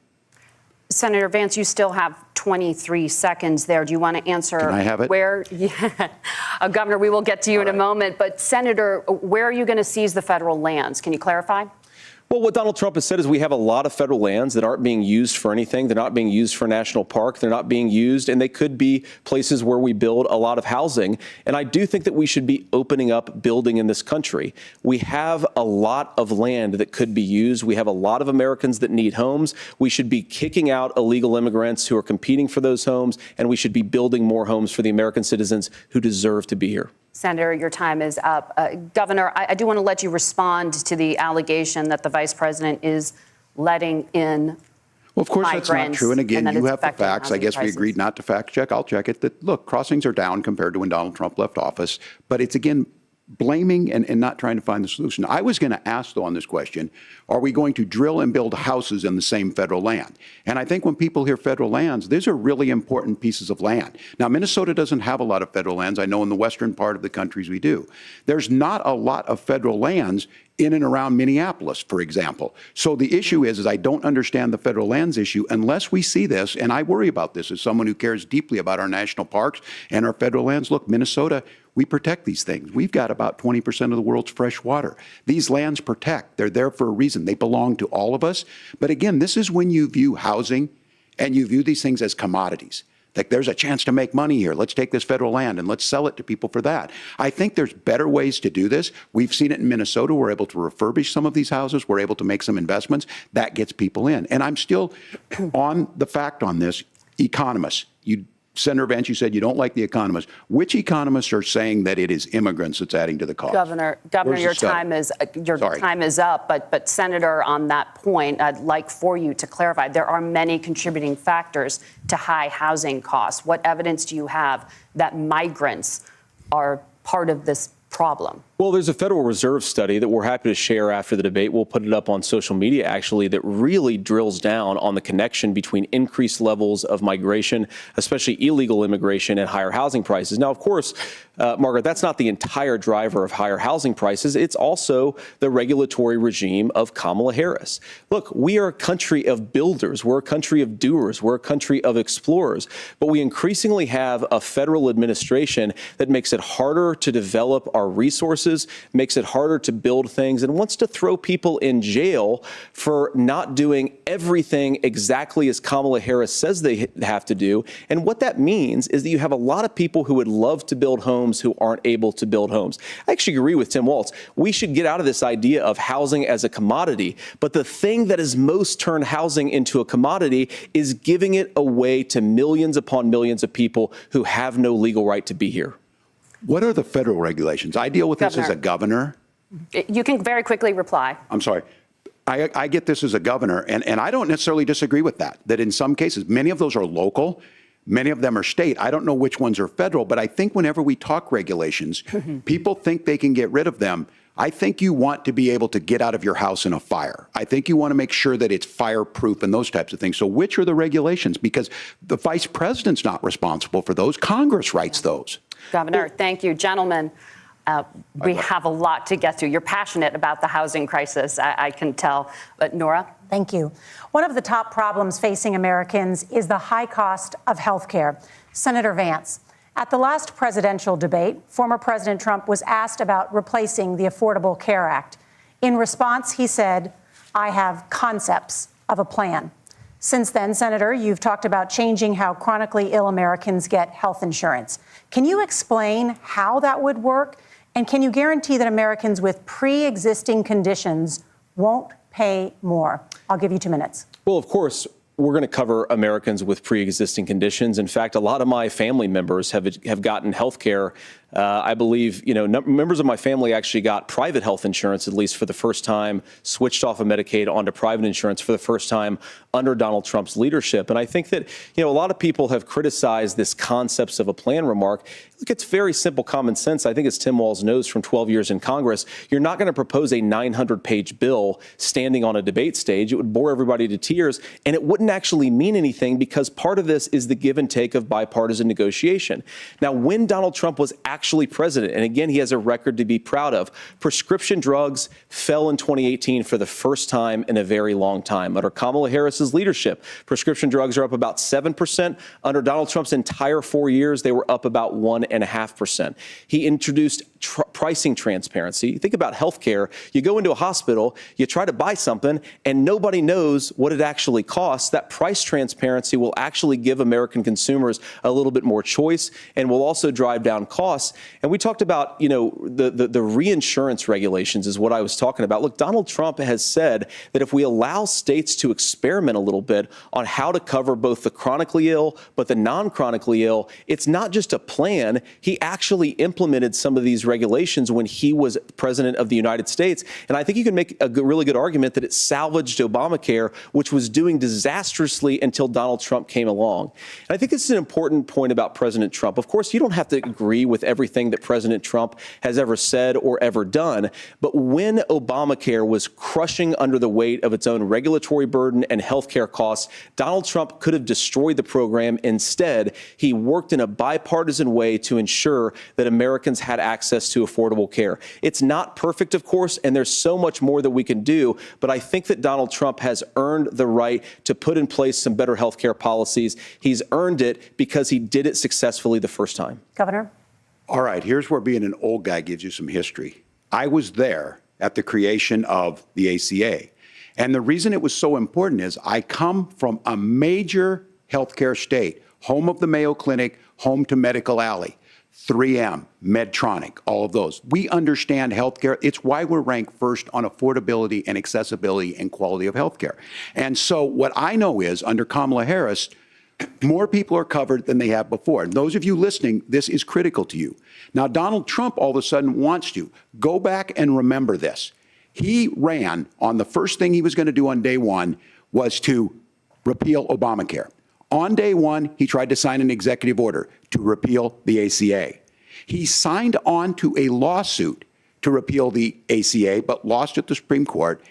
Senator Vance, you still have 23 seconds there. Do you want to answer? Can I have it? Where, yeah. Governor, we will get to you in a moment. But, Senator, where are you going to seize the federal lands? Can you clarify? Well, what Donald Trump has said is we have a lot of federal lands that aren't being used for anything. They're not being used for national park. They're not being used, and they could be places where we build a lot of housing. And I do think that we should be opening up building in this country. We have a lot of land that could be used. We have a lot of Americans that need homes. We should be kicking out illegal immigrants who are competing for those homes, and we should be building more homes for the American citizens who deserve to be here. Senator, your time is up. Governor, I do want to let you respond to the allegation that the vice president is letting in Well, of course, migrants, that's not true. And again, you have the facts. I guess prices. we agreed not to fact check. I'll check it. That, look, crossings are down compared to when Donald Trump left office. But it's, again, blaming and not trying to find the solution. I was going to ask, though, on this question, are we going to drill and build houses in the same federal land? And I think when people hear federal lands, these are really important pieces of land. Now, Minnesota doesn't have a lot of federal lands. I know in the western part of the countries we do. There's not a lot of federal lands in and around Minneapolis, for example. So the issue is I don't understand the federal lands issue unless we see this, and I worry about this as someone who cares deeply about our national parks and our federal lands. Look, Minnesota, we protect these things. We've got about 20% of the world's fresh water. These lands protect. They're there for a reason. They belong to all of us. But again, this is when you view housing and you view these things as commodities. Like, there's a chance to make money here. Let's take this federal land and let's sell it to people for that. I think there's better ways to do this. We've seen it in Minnesota. We're able to refurbish some of these houses. We're able to make some investments. That gets people in. And I'm still on the fact on this. Economists, Senator Vance, you said you don't like the economists. Which economists are saying that it is immigrants that's adding to the cost? Governor, your time is up. But Senator, on that point, I'd like for you to clarify. There are many contributing factors to high housing costs. What evidence do you have that migrants are part of this problem? Well, there's a Federal Reserve study that we're happy to share after the debate. We'll put it up on social media, actually, that really drills down on the connection between increased levels of migration, especially illegal immigration, and higher housing prices. Now, of course, Margaret, that's not the entire driver of higher housing prices. It's also the regulatory regime of Kamala Harris. Look, we are a country of builders. We're a country of doers. We're a country of explorers. But we increasingly have a federal administration that makes it harder to develop our resources, makes it harder to build things, and wants to throw people in jail for not doing everything exactly as Kamala Harris says they have to do. And what that means is that you have a lot of people who would love to build homes who aren't able to build homes. I actually agree with Tim Walz. We should get out of this idea of housing as a commodity. But the thing that has most turned housing into a commodity is giving it away to millions upon millions of people who have no legal right to be here. What are the federal regulations? I deal with this as a governor. You can very quickly reply. I'm sorry. I get this as a governor, and I don't necessarily disagree with that, that in some cases, many of those are local, many of them are state. I don't know which ones are federal, but I think whenever we talk regulations, people think they can get rid of them. I think you want to be able to get out of your house in a fire. I think you want to make sure that it's fireproof and those types of things. So which are the regulations? Because the vice president's not responsible for those. Congress writes those. Governor, thank you. Gentlemen, we have a lot to get to. You're passionate about the housing crisis, I can tell. But Nora? Thank you. One of the top problems facing Americans is the high cost of health care. Senator Vance, at the last presidential debate, former President Trump was asked about replacing the Affordable Care Act. In response, he said, "I have concepts of a plan." Since then, Senator, you've talked about changing how chronically ill Americans get health insurance. Can you explain how that would work? And can you guarantee that Americans with pre-existing conditions won't pay more? I'll give you 2 minutes. Well, of course, we're going to cover Americans with pre-existing conditions. In fact, a lot of my family members have gotten health care. I believe, members of my family actually got private health insurance, at least for the first time, switched off of Medicaid onto private insurance for the first time under Donald Trump's leadership. And I think that, a lot of people have criticized this concepts of a plan remark. Look, it's very simple common sense. I think as Tim Walz knows from 12 years in Congress, you're not going to propose a 900-page bill standing on a debate stage. It would bore everybody to tears, and it wouldn't actually mean anything because part of this is the give and take of bipartisan negotiation. Now, when Donald Trump was actually president, and again, he has a record to be proud of, prescription drugs fell in 2018 for the first time in a very long time. Under Kamala Harris's leadership, prescription drugs are up about 7%. Under Donald Trump's entire 4 years, they were up about 1.5%. He introduced pricing transparency. Think about healthcare. You go into a hospital, you try to buy something, and nobody knows what it actually costs. That price transparency will actually give American consumers a little bit more choice and will also drive down costs. And we talked about, the reinsurance regulations is what I was talking about. Look, Donald Trump has said that if we allow states to experiment a little bit on how to cover both the chronically ill but the non-chronically ill, it's not just a plan. He actually implemented some of these regulations when he was president of the United States. And I think you can make a really good argument that it salvaged Obamacare, which was doing disastrously until Donald Trump came along. And I think this is an important point about President Trump. Of course, you don't have to agree with everything that President Trump has ever said or ever done. But when Obamacare was crushing under the weight of its own regulatory burden and healthcare costs, Donald Trump could have destroyed the program. Instead, he worked in a bipartisan way to ensure that Americans had access to affordable care. It's not perfect, of course, and there's so much more that we can do. But I think that Donald Trump has earned the right to put in place some better health care policies. He's earned it because he did it successfully the first time. Governor? All right, here's where being an old guy gives you some history. I was there at the creation of the ACA. And the reason it was so important is I come from a major healthcare state, home of the Mayo Clinic, home to Medical Alley, 3M, Medtronic, all of those. We understand healthcare. It's why we're ranked first on affordability and accessibility and quality of healthcare. And so what I know is under Kamala Harris, more people are covered than they have before. And those of you listening, this is critical to you. Now, Donald Trump all of a sudden wants to go back and remember this. He ran on the first thing he was going to do on day one was to repeal Obamacare. On day one, he tried to sign an executive order to repeal the ACA. He signed on to a lawsuit to repeal the ACA, but lost at the Supreme Court.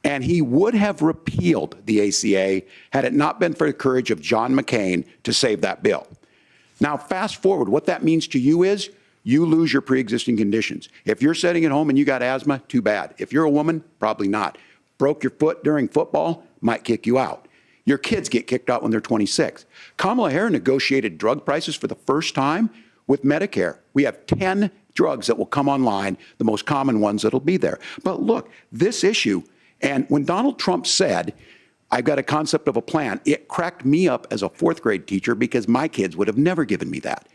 And he would have repealed the ACA had it not been for the courage of John McCain to save that bill. Now, fast forward, what that means to you is you lose your pre-existing conditions. If you're sitting at home and you got asthma, too bad. If you're a woman, probably not. Broke your foot during football, might kick you out. Your kids get kicked out when they're 26. Kamala Harris negotiated drug prices for the first time with Medicare. We have 10 drugs that will come online, the most common ones that'll be there. But look, this issue, and when Donald Trump said, I've got a concept of a plan, it cracked me up as a fourth grade teacher because my kids would have never given me that.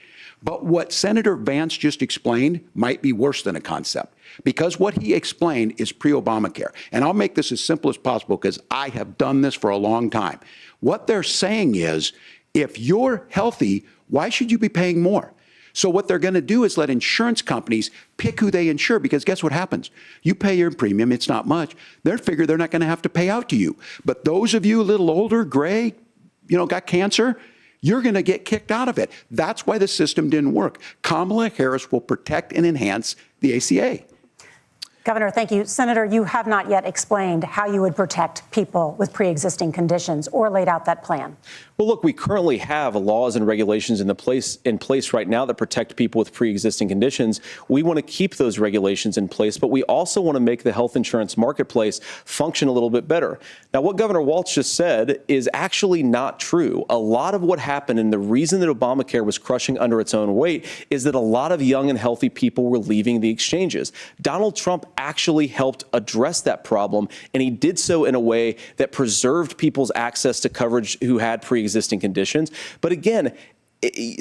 But what Senator Vance just explained might be worse than a concept, because what he explained is pre-Obamacare. And I'll make this as simple as possible because I have done this for a long time. What they're saying is, if you're healthy, why should you be paying more? So what they're going to do is let insurance companies pick who they insure, because guess what happens? You pay your premium, it's not much. They figure they're not going to have to pay out to you. But those of you a little older, gray, got cancer, you're going to get kicked out of it. That's why the system didn't work. Kamala Harris will protect and enhance the ACA. Governor, thank you. Senator, you have not yet explained how you would protect people with pre-existing conditions or laid out that plan. Well, look, we currently have laws and regulations in place right now that protect people with pre-existing conditions. We want to keep those regulations in place, but we also want to make the health insurance marketplace function a little bit better. Now, what Governor Walz just said is actually not true. A lot of what happened, and the reason that Obamacare was crushing under its own weight, is that a lot of young and healthy people were leaving the exchanges. Donald Trump actually helped address that problem, and he did so in a way that preserved people's access to coverage who had pre-existing conditions. But again,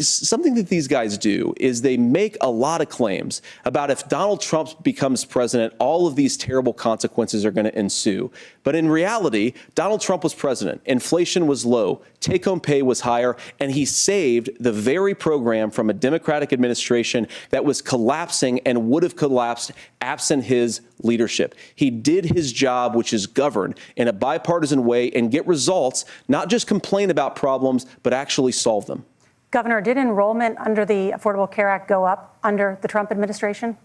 something that these guys do is they make a lot of claims about if Donald Trump becomes president, all of these terrible consequences are going to ensue. But in reality, Donald Trump was president. Inflation was low. Take-home pay was higher. And he saved the very program from a Democratic administration that was collapsing and would have collapsed absent his leadership. He did his job, which is govern in a bipartisan way and get results, not just complain about problems, but actually solve them. Governor, did enrollment under the Affordable Care Act go up under the Trump administration?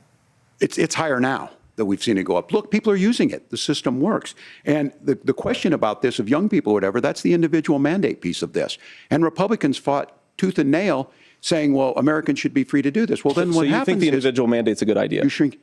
It's higher now that we've seen it go up. Look, people are using it. The system works. And the question about this of young people or whatever, that's the individual mandate piece of this. And Republicans fought tooth and nail saying, well, Americans should be free to do this. Well, then what happens is... So you think the individual mandate's a good idea? You shrink.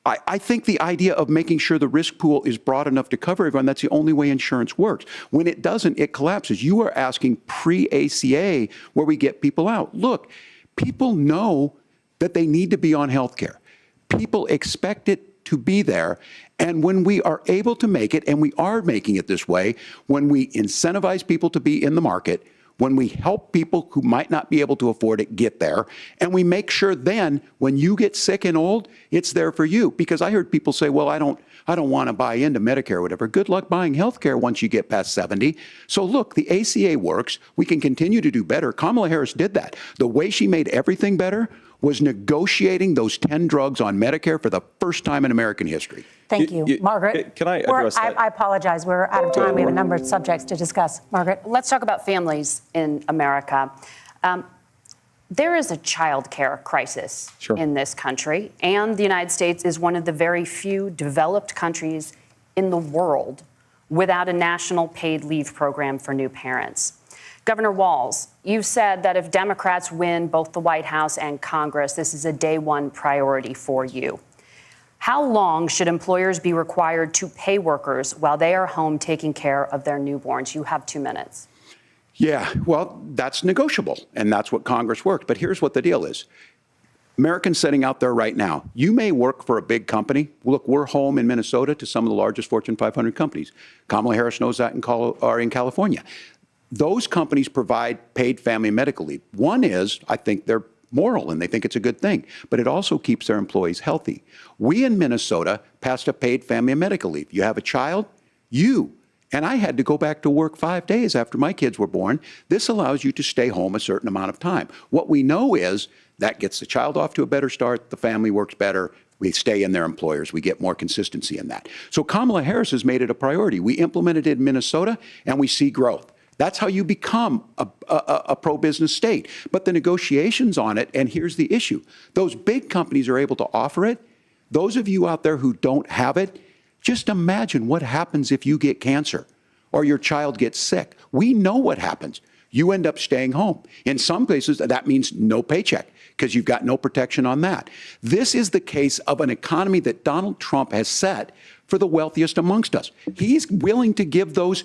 I think the idea of making sure the risk pool is broad enough to cover everyone, that's the only way insurance works. When it doesn't, it collapses. You are asking pre-ACA where we get people out. Look, people know that they need to be on health care. People expect it to be there. And when we are able to make it, and we are making it this way, when we incentivize people to be in the market, when we help people who might not be able to afford it get there, and we make sure then when you get sick and old, it's there for you. Because I heard people say, well, I don't want to buy into Medicare or whatever. Good luck buying health care once you get past 70. So look, the ACA works. We can continue to do better. Kamala Harris did that. The way she made everything better was negotiating those 10 drugs on Medicare for the first time in American history. Thank you. Margaret? Can I address that? I apologize. We're out of time. We have a number of subjects to discuss. Margaret? Let's talk about families in America. There is a child care crisis in this country, and the United States is one of the very few developed countries in the world without a national paid leave program for new parents. Governor Walz, you've said that if Democrats win both the White House and Congress, this is a day one priority for you. How long should employers be required to pay workers while they are home taking care of their newborns? You have 2 minutes. Yeah, well, that's negotiable, and that's what Congress worked. But here's what the deal is. Americans sitting out there right now, you may work for a big company. Look, we're home in Minnesota to some of the largest Fortune 500 companies. Kamala Harris knows that in California. Those companies provide paid family medical leave. One is, I think they're moral and they think it's a good thing, but it also keeps their employees healthy. We in Minnesota passed a paid family medical leave. You have a child, and I had to go back to work 5 days after my kids were born. This allows you to stay home a certain amount of time. What we know is that gets the child off to a better start, the family works better, we stay in their employers, we get more consistency in that. So Kamala Harris has made it a priority. We implemented it in Minnesota and we see growth. That's how you become a pro-business state. But the negotiations on it, and here's the issue, those big companies are able to offer it. Those of you out there who don't have it, just imagine what happens if you get cancer or your child gets sick. We know what happens. You end up staying home. In some places, that means no paycheck. because you've got no protection on that. This is the case of an economy that Donald Trump has set for the wealthiest amongst us. He's willing to give those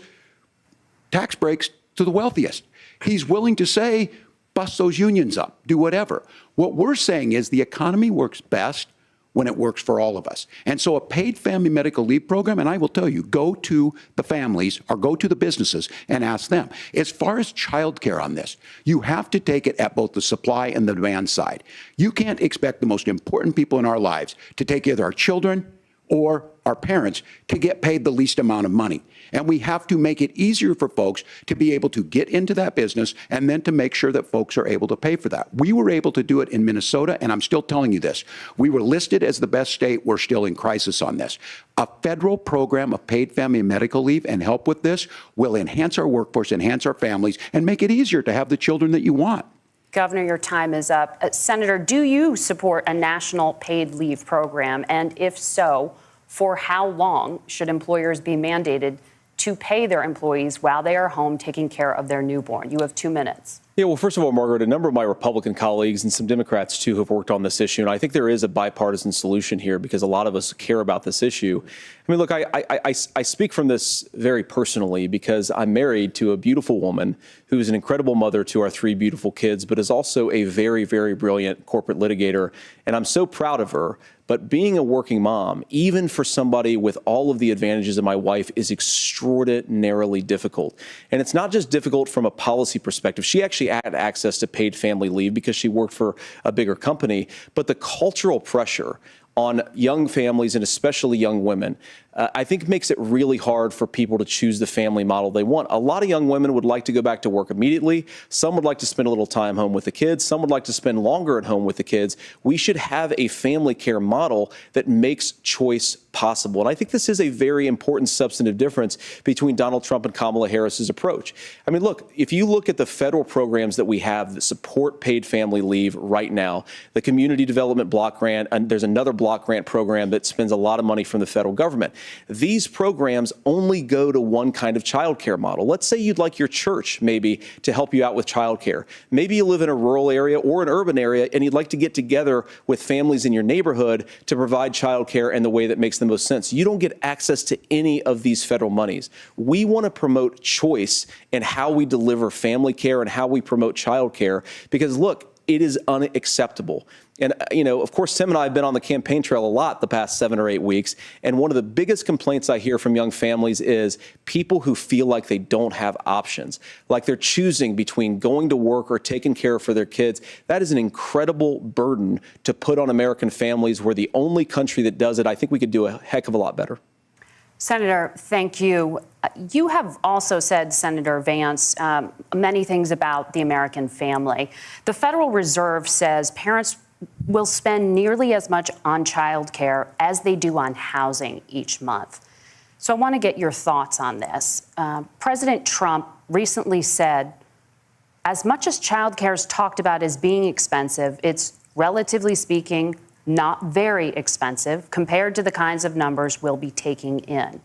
tax breaks to the wealthiest. He's willing to say, bust those unions up, do whatever. What we're saying is the economy works best when it works for all of us. And so a paid family medical leave program, and I will tell you, go to the families or go to the businesses and ask them. As far as childcare on this, you have to take it at both the supply and the demand side. You can't expect the most important people in our lives to take either our children or our parents to get paid the least amount of money. And we have to make it easier for folks to be able to get into that business and then to make sure that folks are able to pay for that. We were able to do it in Minnesota, and I'm still telling you this. We were listed as the best state. We're still in crisis on this. A federal program of paid family and medical leave and help with this will enhance our workforce, enhance our families, and make it easier to have the children that you want. Governor, your time is up. Senator, do you support a national paid leave program? And if so, for how long should employers be mandated to pay their employees while they are home taking care of their newborn? You have 2 minutes. Yeah, well, first of all, Margaret, a number of my Republican colleagues and some Democrats, too, have worked on this issue. And I think there is a bipartisan solution here because a lot of us care about this issue. I mean, look, I speak from this very personally because I'm married to a beautiful woman who is an incredible mother to our 3 beautiful kids, but is also a very, very brilliant corporate litigator. And I'm so proud of her. But being a working mom, even for somebody with all of the advantages of my wife, is extraordinarily difficult. And it's not just difficult from a policy perspective. She actually had access to paid family leave because she worked for a bigger company. But the cultural pressure on young families and especially young women, I think makes it really hard for people to choose the family model they want. A lot of young women would like to go back to work immediately. Some would like to spend a little time home with the kids. Some would like to spend longer at home with the kids. We should have a family care model that makes choice possible. And I think this is a very important substantive difference between Donald Trump and Kamala Harris's approach. I mean, look, if you look at the federal programs that we have that support paid family leave right now, the Community Development Block Grant, and there's another block grant program that spends a lot of money from the federal government. These programs only go to one kind of childcare model. Let's say you'd like your church maybe to help you out with childcare. Maybe you live in a rural area or an urban area and you'd like to get together with families in your neighborhood to provide childcare in the way that makes the most sense. You don't get access to any of these federal monies. We want to promote choice in how we deliver family care and how we promote childcare because, look, it is unacceptable. And, you know, of course, Tim and I have been on the campaign trail a lot the past 7 or 8 weeks. And one of the biggest complaints I hear from young families is people who feel like they don't have options, like they're choosing between going to work or taking care for their kids. That is an incredible burden to put on American families. We're the only country that does it. I think we could do a heck of a lot better. Senator, thank you. You have also said, Senator Vance, many things about the American family. The Federal Reserve says parents will spend nearly as much on child care as they do on housing each month. So I want to get your thoughts on this. President Trump recently said, as much as child care is talked about as being expensive, it's relatively speaking not very expensive compared to the kinds of numbers we'll be taking in.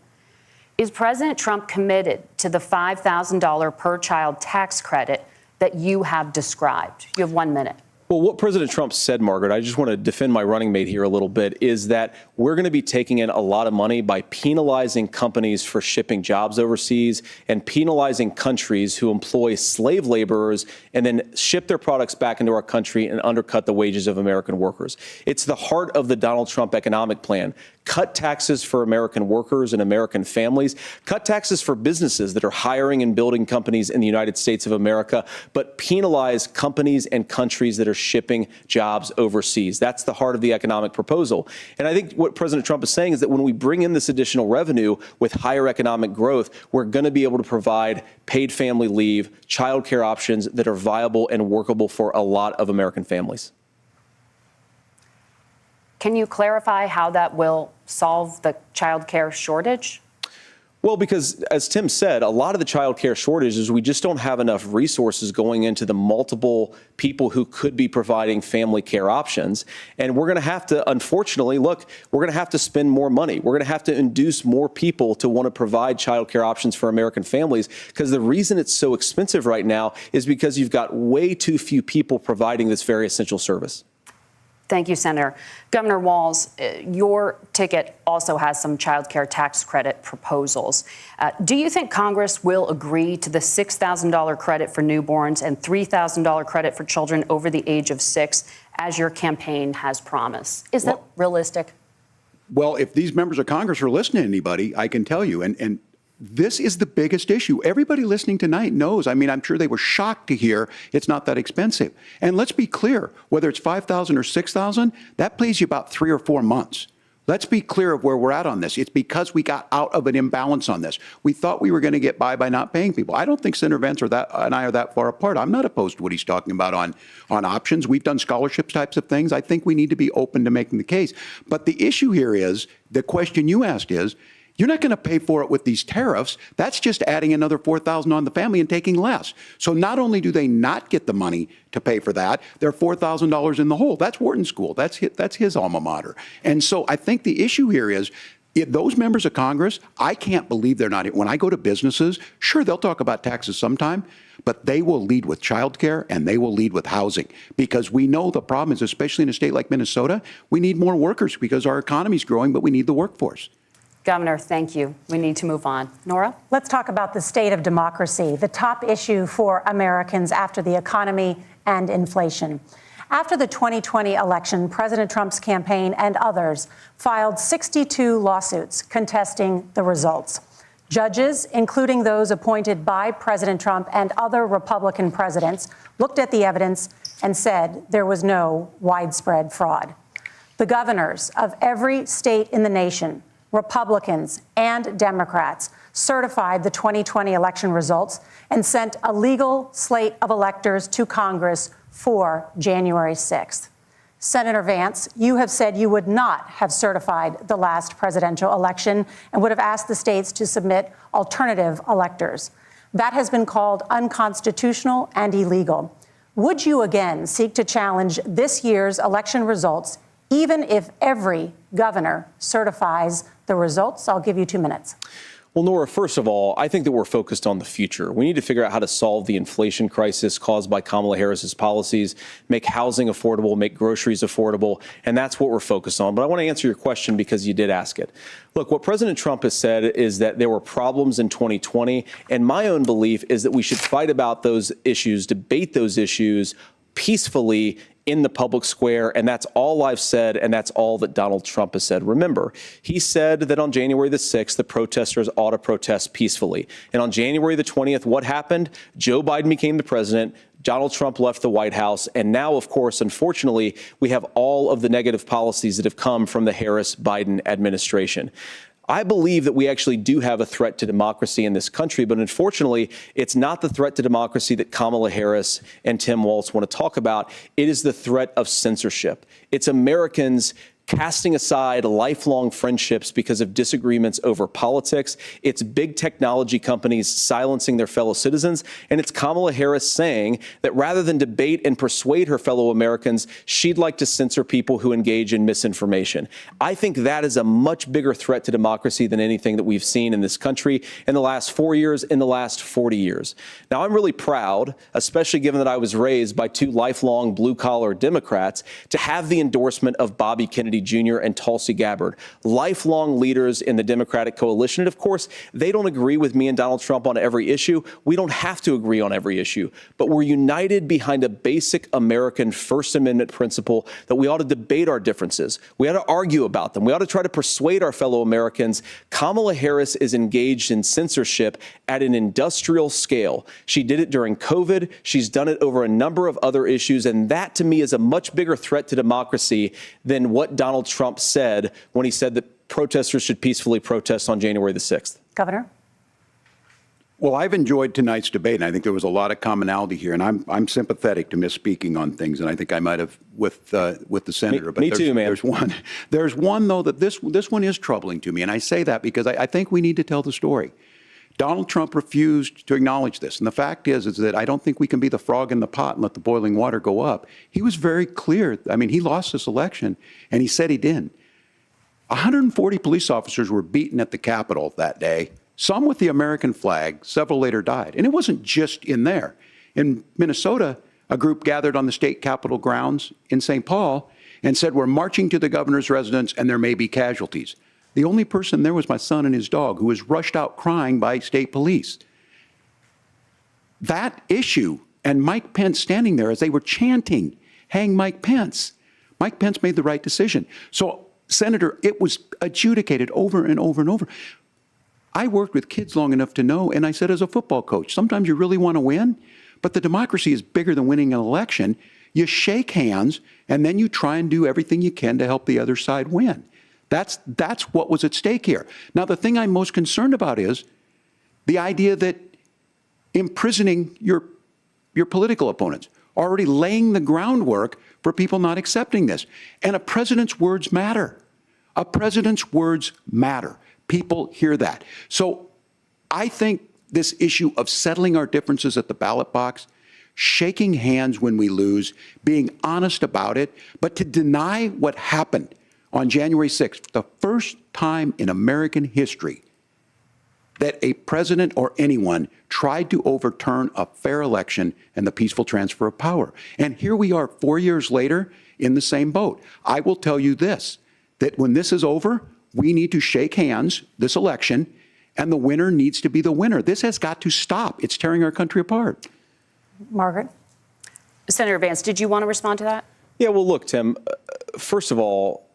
Is President Trump committed to the $5,000 per child tax credit that you have described? You have 1 minute. Well, what President Trump said, Margaret, I just want to defend my running mate here a little bit, is that we're going to be taking in a lot of money by penalizing companies for shipping jobs overseas and penalizing countries who employ slave laborers and then ship their products back into our country and undercut the wages of American workers. It's the heart of the Donald Trump economic plan. Cut taxes for American workers and American families. Cut taxes for businesses that are hiring and building companies in the United States of America, but penalize companies and countries that are shipping jobs overseas. That's the heart of the economic proposal. And I think what President Trump is saying is that when we bring in this additional revenue with higher economic growth, we're going to be able to provide paid family leave, child care options that are viable and workable for a lot of American families. Can you clarify how that will solve the child care shortage? Well, because as Tim said, a lot of the child care shortage is we just don't have enough resources going into the multiple people who could be providing family care options. And we're going to have to, unfortunately, look, we're going to have to spend more money. We're going to have to induce more people to want to provide child care options for American families, because the reason it's so expensive right now is because you've got way too few people providing this very essential service. Thank you, Senator. Governor Walz, your ticket also has some child care tax credit proposals. Do you think Congress will agree to the $6,000 credit for newborns and $3,000 credit for children over the age of 6, as your campaign has promised? Is that realistic? Well, if these members of Congress are listening to anybody, I can tell you, and this is the biggest issue. Everybody listening tonight knows. I mean, I'm sure they were shocked to hear it's not that expensive. And let's be clear, whether it's $5,000 or $6,000, that pays you about 3 or 4 months. Let's be clear of where we're at on this. It's because we got out of an imbalance on this. We thought we were going to get by not paying people. I don't think Senator Vance and I are that far apart. I'm not opposed to what he's talking about on options. We've done scholarships types of things. I think we need to be open to making the case. But the issue here is, the question you asked is, you're not going to pay for it with these tariffs. That's just adding another $4,000 on the family and taking less. So not only do they not get the money to pay for that, they're $4,000 in the hole. That's Wharton School. That's his alma mater. And so I think the issue here is, those members of Congress, I can't believe they're not. When I go to businesses, sure, they'll talk about taxes sometime, but they will lead with childcare and they will lead with housing, because we know the problem is, especially in a state like Minnesota, we need more workers because our economy's growing, but we need the workforce. Governor, thank you. We need to move on. Nora? Let's talk about the state of democracy, the top issue for Americans after the economy and inflation. After the 2020 election, President Trump's campaign and others filed 62 lawsuits contesting the results. Judges, including those appointed by President Trump and other Republican presidents, looked at the evidence and said there was no widespread fraud. The governors of every state in the nation, Republicans and Democrats, certified the 2020 election results and sent a legal slate of electors to Congress for January 6th. Senator Vance, you have said you would not have certified the last presidential election and would have asked the states to submit alternative electors. That has been called unconstitutional and illegal. Would you again seek to challenge this year's election results, even if every governor certifies the results? I'll give you 2 minutes. Well, Nora, first of all, I think that we're focused on the future. We need to figure out how to solve the inflation crisis caused by Kamala Harris's policies, make housing affordable, make groceries affordable, and that's what we're focused on. But I want to answer your question because you did ask it. Look, what President Trump has said is that there were problems in 2020, and my own belief is that we should fight about those issues, debate those issues peacefully in the public square, and that's all I've said, and that's all that Donald Trump has said. Remember, he said that on January the 6th, the protesters ought to protest peacefully. And on January the 20th, what happened? Joe Biden became the president. Donald Trump left the White House. And now, of course, unfortunately, we have all of the negative policies that have come from the Harris-Biden administration. I believe that we actually do have a threat to democracy in this country, but unfortunately, it's not the threat to democracy that Kamala Harris and Tim Walz want to talk about. It is the threat of censorship. It's Americans casting aside lifelong friendships because of disagreements over politics. It's big technology companies silencing their fellow citizens. And it's Kamala Harris saying that rather than debate and persuade her fellow Americans, she'd like to censor people who engage in misinformation. I think that is a much bigger threat to democracy than anything that we've seen in this country in the last 4 years, in the last 40 years. Now, I'm really proud, especially given that I was raised by 2 lifelong blue-collar Democrats, to have the endorsement of Bobby Kennedy Jr. and Tulsi Gabbard, lifelong leaders in the Democratic coalition. And of course, they don't agree with me and Donald Trump on every issue. We don't have to agree on every issue, but we're united behind a basic American First Amendment principle that we ought to debate our differences. We ought to argue about them. We ought to try to persuade our fellow Americans. Kamala Harris is engaged in censorship at an industrial scale. She did it during COVID. She's done it over a number of other issues. And that, to me, is a much bigger threat to democracy than what Donald Trump said when he said that protesters should peacefully protest on January the 6th. Governor? Well, I've enjoyed tonight's debate, and I think there was a lot of commonality here. And I'm sympathetic to misspeaking on things, and I think I might have with the senator. Me too, man. There's one though that this one is troubling to me, and I say that because I think we need to tell the story. Donald Trump refused to acknowledge this, and the fact is that I don't think we can be the frog in the pot and let the boiling water go up. He was very clear. I mean, he lost this election, and he said he didn't. 140 police officers were beaten at the Capitol that day. Some with the American flag, several later died. And it wasn't just in there. In Minnesota, a group gathered on the state capitol grounds in St. Paul and said, we're marching to the governor's residence and there may be casualties. The only person there was my son and his dog, who was rushed out crying by state police. That issue, and Mike Pence standing there as they were chanting, hang Mike Pence. Mike Pence made the right decision. So, Senator, it was adjudicated over and over and over. I worked with kids long enough to know, and I said as a football coach, sometimes you really want to win, but the democracy is bigger than winning an election. You shake hands, and then you try and do everything you can to help the other side win. That's what was at stake here. Now, the thing I'm most concerned about is the idea that imprisoning your political opponents, already laying the groundwork for people not accepting this. And a president's words matter. A president's words matter. People hear that. So I think this issue of settling our differences at the ballot box, shaking hands when we lose, being honest about it, but to deny what happened on January 6th, the first time in American history that a president or anyone tried to overturn a fair election and the peaceful transfer of power. And here we are 4 years later in the same boat. I will tell you this, that when this is over, we need to shake hands this election, and the winner needs to be the winner. This has got to stop. It's tearing our country apart. Margaret? Senator Vance, did you want to respond to that? Yeah, well, look, Tim, first of all,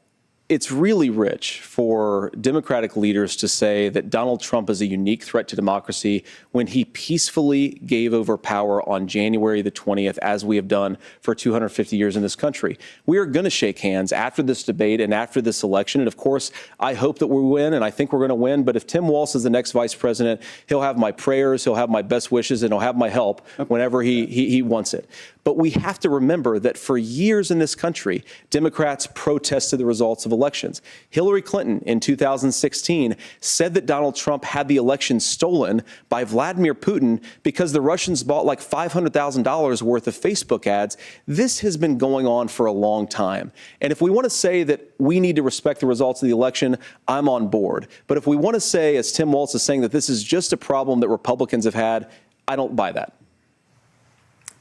it's really rich for Democratic leaders to say that Donald Trump is a unique threat to democracy when he peacefully gave over power on January the 20th, as we have done for 250 years in this country. We are going to shake hands after this debate and after this election. And of course, I hope that we win, and I think we're going to win. But if Tim Walz is the next vice president, he'll have my prayers, he'll have my best wishes, and he'll have my help whenever he wants it. But we have to remember that for years in this country, Democrats protested the results of elections. Hillary Clinton in 2016 said that Donald Trump had the election stolen by Vladimir Putin because the Russians bought like $500,000 worth of Facebook ads. This has been going on for a long time. And if we want to say that we need to respect the results of the election, I'm on board. But if we want to say, as Tim Walz is saying, that this is just a problem that Republicans have had, I don't buy that.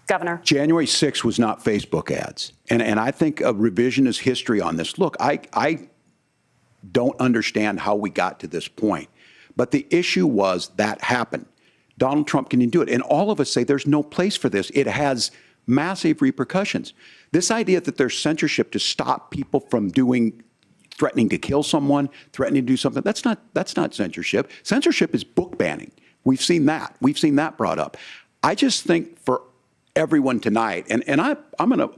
Governor. January 6th was not Facebook ads. And I think a revisionist history on this. Look, I don't understand how we got to this point. But the issue was that happened. Donald Trump can do it. And all of us say there's no place for this. It has massive repercussions. This idea that there's censorship to stop people from threatening to kill someone, threatening to do something, that's not censorship. Censorship is book banning. We've seen that. We've seen that brought up. I just think for everyone tonight, and I'm going to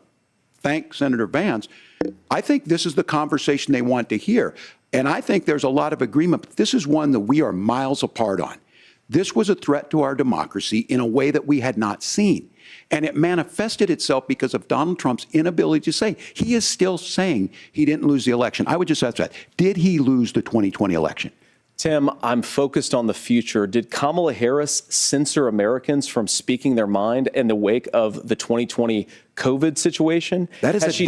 thank Senator Vance, I think this is the conversation they want to hear. And I think there's a lot of agreement, but this is one that we are miles apart on. This was a threat to our democracy in a way that we had not seen. And it manifested itself because of Donald Trump's inability to say. He is still saying he didn't lose the election. I would just ask that. Did he lose the 2020 election? Tim, I'm focused on the future. Did Kamala Harris censor Americans from speaking their mind in the wake of the 2020 COVID situation? That is a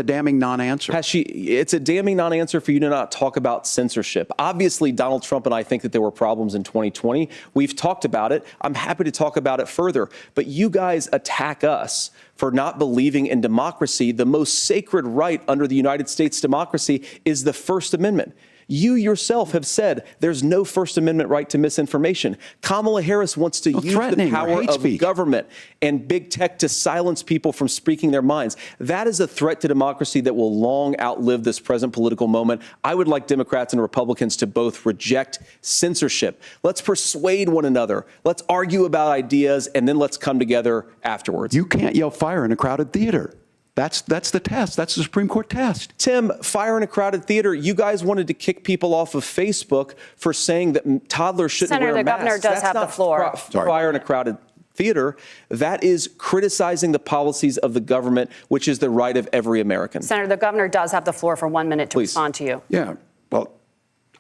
damning non-answer. It's a damning non-answer for you to not talk about censorship. Obviously, Donald Trump and I think that there were problems in 2020. We've talked about it. I'm happy to talk about it further. But you guys attack us for not believing in democracy. The most sacred right under the United States democracy is the First Amendment. You yourself have said there's no First Amendment right to misinformation. Kamala Harris wants to use the power of government and big tech to silence people from speaking their minds. That is a threat to democracy that will long outlive this present political moment. I would like Democrats and Republicans to both reject censorship. Let's persuade one another. Let's argue about ideas, and then let's come together afterwards. You can't yell fire in a crowded theater. That's the test. That's the Supreme Court test. Tim, fire in a crowded theater. You guys wanted to kick people off of Facebook for saying that toddlers shouldn't wear masks. Senator, the governor does have the floor. Fire in a crowded theater. That is criticizing the policies of the government, which is the right of every American. Senator, the governor does have the floor for 1 minute to respond to you. Yeah. Well,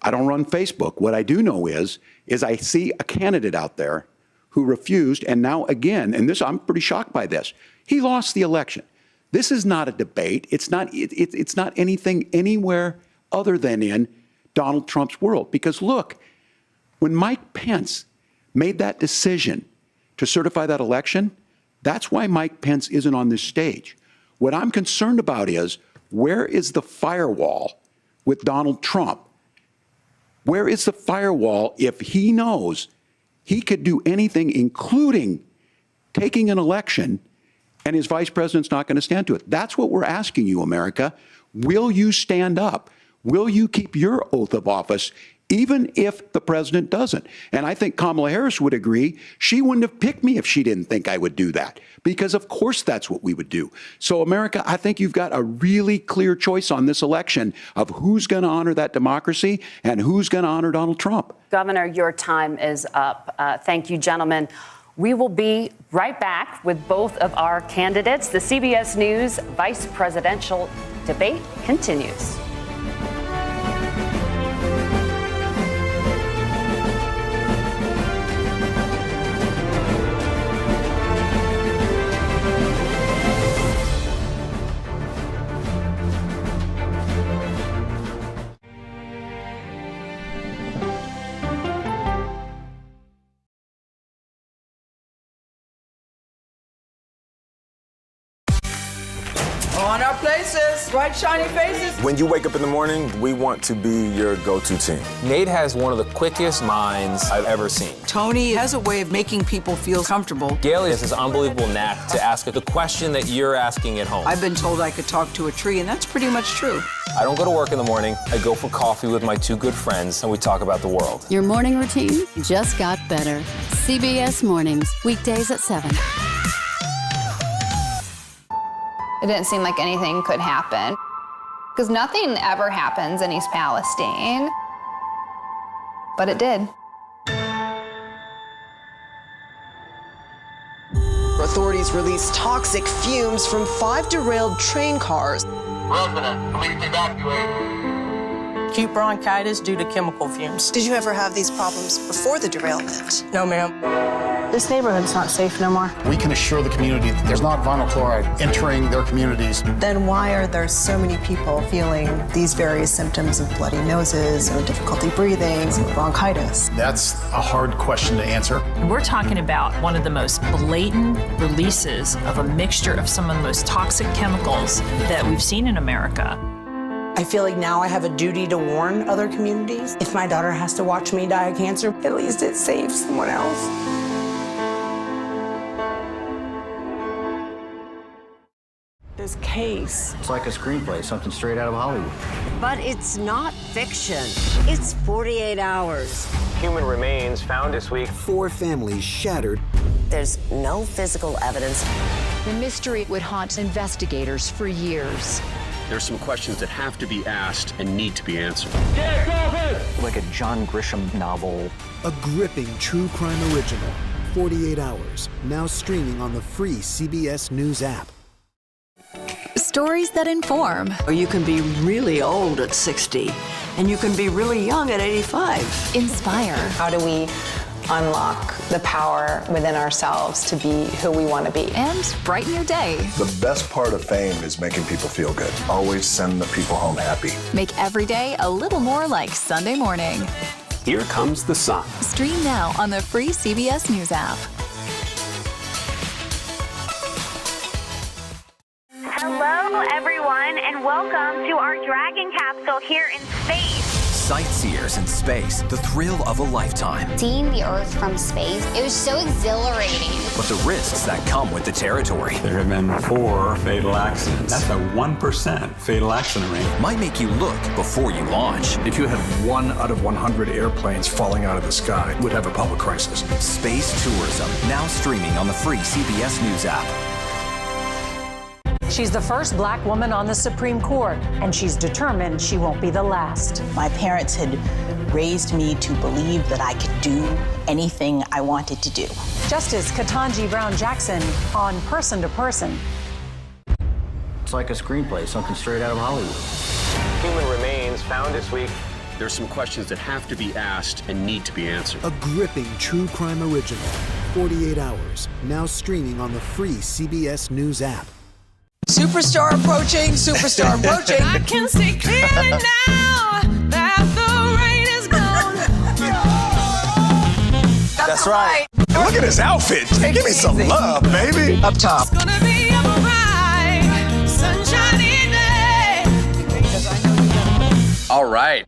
I don't run Facebook. What I do know is I see a candidate out there who refused, and now again, and this, I'm pretty shocked by this. He lost the election. This is not a debate. It's not anything anywhere other than in Donald Trump's world. Because look, when Mike Pence made that decision to certify that election, that's why Mike Pence isn't on this stage. What I'm concerned about is, where is the firewall with Donald Trump? Where is the firewall if he knows he could do anything, including taking an election, and his vice president's not going to stand to it? That's what we're asking you, America. Will you stand up? Will you keep your oath of office, even if the president doesn't? And I think Kamala Harris would agree. She wouldn't have picked me if she didn't think I would do that, because of course that's what we would do. So America, I think you've got a really clear choice on this election of who's going to honor that democracy and who's going to honor Donald Trump. Governor, your time is up. Thank you, gentlemen. We will be right back with both of our candidates. The CBS News vice presidential debate continues. On our places, bright, shiny faces. When you wake up in the morning, we want to be your go-to team. Nate has one of the quickest minds I've ever seen. Tony has a way of making people feel comfortable. Gail has this unbelievable knack to ask the question that you're asking at home. I've been told I could talk to a tree, and that's pretty much true. I don't go to work in the morning. I go for coffee with my two good friends, and we talk about the world. Your morning routine just got better. CBS Mornings, weekdays at 7. It didn't seem like anything could happen, because nothing ever happens in East Palestine. But it did. Authorities released toxic fumes from 5 derailed train cars. Resident, please evacuate. Acute bronchitis due to chemical fumes. Did you ever have these problems before the derailment? No, ma'am. This neighborhood's not safe no more. We can assure the community that there's not vinyl chloride entering their communities. Then why are there so many people feeling these various symptoms of bloody noses or difficulty breathing or bronchitis? That's a hard question to answer. We're talking about one of the most blatant releases of a mixture of some of the most toxic chemicals that we've seen in America. I feel like now I have a duty to warn other communities. If my daughter has to watch me die of cancer, at least it saves someone else. This case. It's like a screenplay, something straight out of Hollywood. But it's not fiction. It's 48 hours. Human remains found this week. 4 families shattered. There's no physical evidence. The mystery would haunt investigators for years. There's some questions that have to be asked and need to be answered. Like a John Grisham novel. A gripping true crime original. 48 hours. Now streaming on the free CBS News app. Stories that inform. Or you can be really old at 60, and you can be really young at 85. Inspire. How do we unlock the power within ourselves to be who we want to be? And brighten your day. The best part of fame is making people feel good. Always send the people home happy. Make every day a little more like Sunday morning. Here comes the sun. Stream now on the free CBS News app. Hello, everyone, and welcome to our Dragon capsule here in space. Sightseers in space, the thrill of a lifetime. Seeing the Earth from space, it was so exhilarating. But the risks that come with the territory. There have been 4 fatal accidents. That's a 1% fatal accident rate. Might make you look before you launch. If you had 1 out of 100 airplanes falling out of the sky, we'd have a public crisis. Space tourism, now streaming on the free CBS News app. She's the first black woman on the Supreme Court, and she's determined she won't be the last. My parents had raised me to believe that I could do anything I wanted to do. Justice Ketanji Brown Jackson on Person to Person. It's like a screenplay, something straight out of Hollywood. Human remains found this week. There's some questions that have to be asked and need to be answered. A gripping true crime original, 48 Hours, now streaming on the free CBS News app. Superstar approaching, superstar approaching. I can see clearly now that the rain is gone. That's right. Look at his outfit. Give me some love, baby. Up top. It's gonna be a bright, sunshiny day. All right.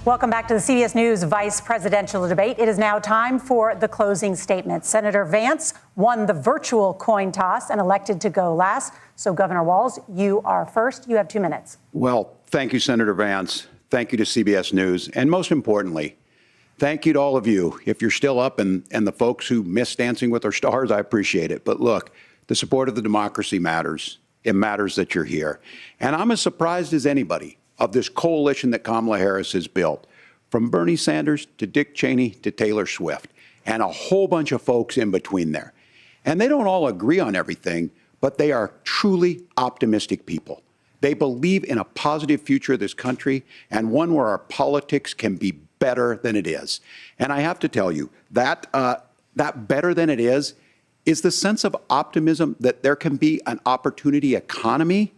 Welcome back to the CBS News Vice Presidential Debate. It is now time for the closing statement. Senator Vance won the virtual coin toss and elected to go last. So, Governor Walz, you are first. You have 2 minutes. Well, thank you, Senator Vance. Thank you to CBS News. And most importantly, thank you to all of you. If you're still up and the folks who miss Dancing with Our Stars, I appreciate it. But look, the support of the democracy matters. It matters that you're here. And I'm as surprised as anybody of this coalition that Kamala Harris has built, from Bernie Sanders to Dick Cheney to Taylor Swift, and a whole bunch of folks in between there. And they don't all agree on everything, but they are truly optimistic people. They believe in a positive future of this country and one where our politics can be better than it is. And I have to tell you, that better than it is the sense of optimism that there can be an opportunity economy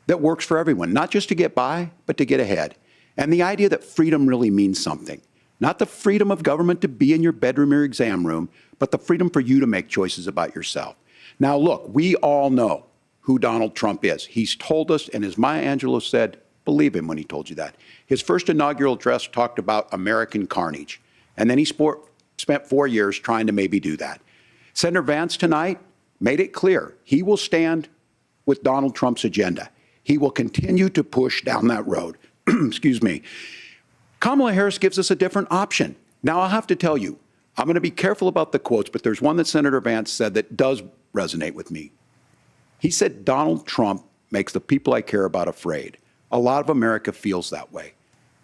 that works for everyone, not just to get by, but to get ahead. And the idea that freedom really means something. Not the freedom of government to be in your bedroom or exam room, but the freedom for you to make choices about yourself. Now, look, we all know who Donald Trump is. He's told us, and as Maya Angelou said, believe him when he told you that. His first inaugural address talked about American carnage. And then he spent 4 years trying to maybe do that. Senator Vance tonight made it clear he will stand with Donald Trump's agenda. He will continue to push down that road. Excuse me. Kamala Harris gives us a different option. Now, I'll have to tell you, I'm going to be careful about the quotes, but there's one that Senator Vance said that does resonate with me. He said, Donald Trump makes the people I care about afraid. A lot of America feels that way.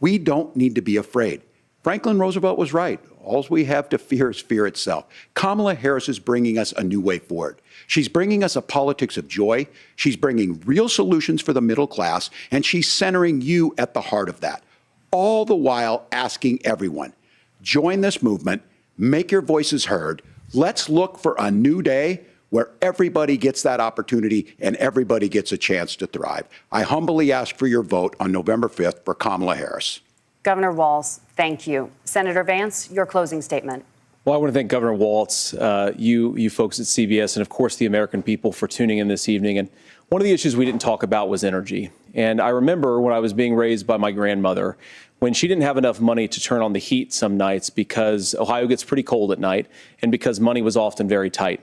We don't need to be afraid. Franklin Roosevelt was right. All we have to fear is fear itself. Kamala Harris is bringing us a new way forward. She's bringing us a politics of joy. She's bringing real solutions for the middle class, and she's centering you at the heart of that. All the while asking everyone, join this movement, make your voices heard. Let's look for a new day where everybody gets that opportunity and everybody gets a chance to thrive. I humbly ask for your vote on November 5th for Kamala Harris. Governor Walz, thank you. Senator Vance, your closing statement. Well, I want to thank Governor Walz, you folks at CBS, and of course the American people for tuning in this evening. And one of the issues we didn't talk about was energy. And I remember when I was being raised by my grandmother, when she didn't have enough money to turn on the heat some nights because Ohio gets pretty cold at night and because money was often very tight.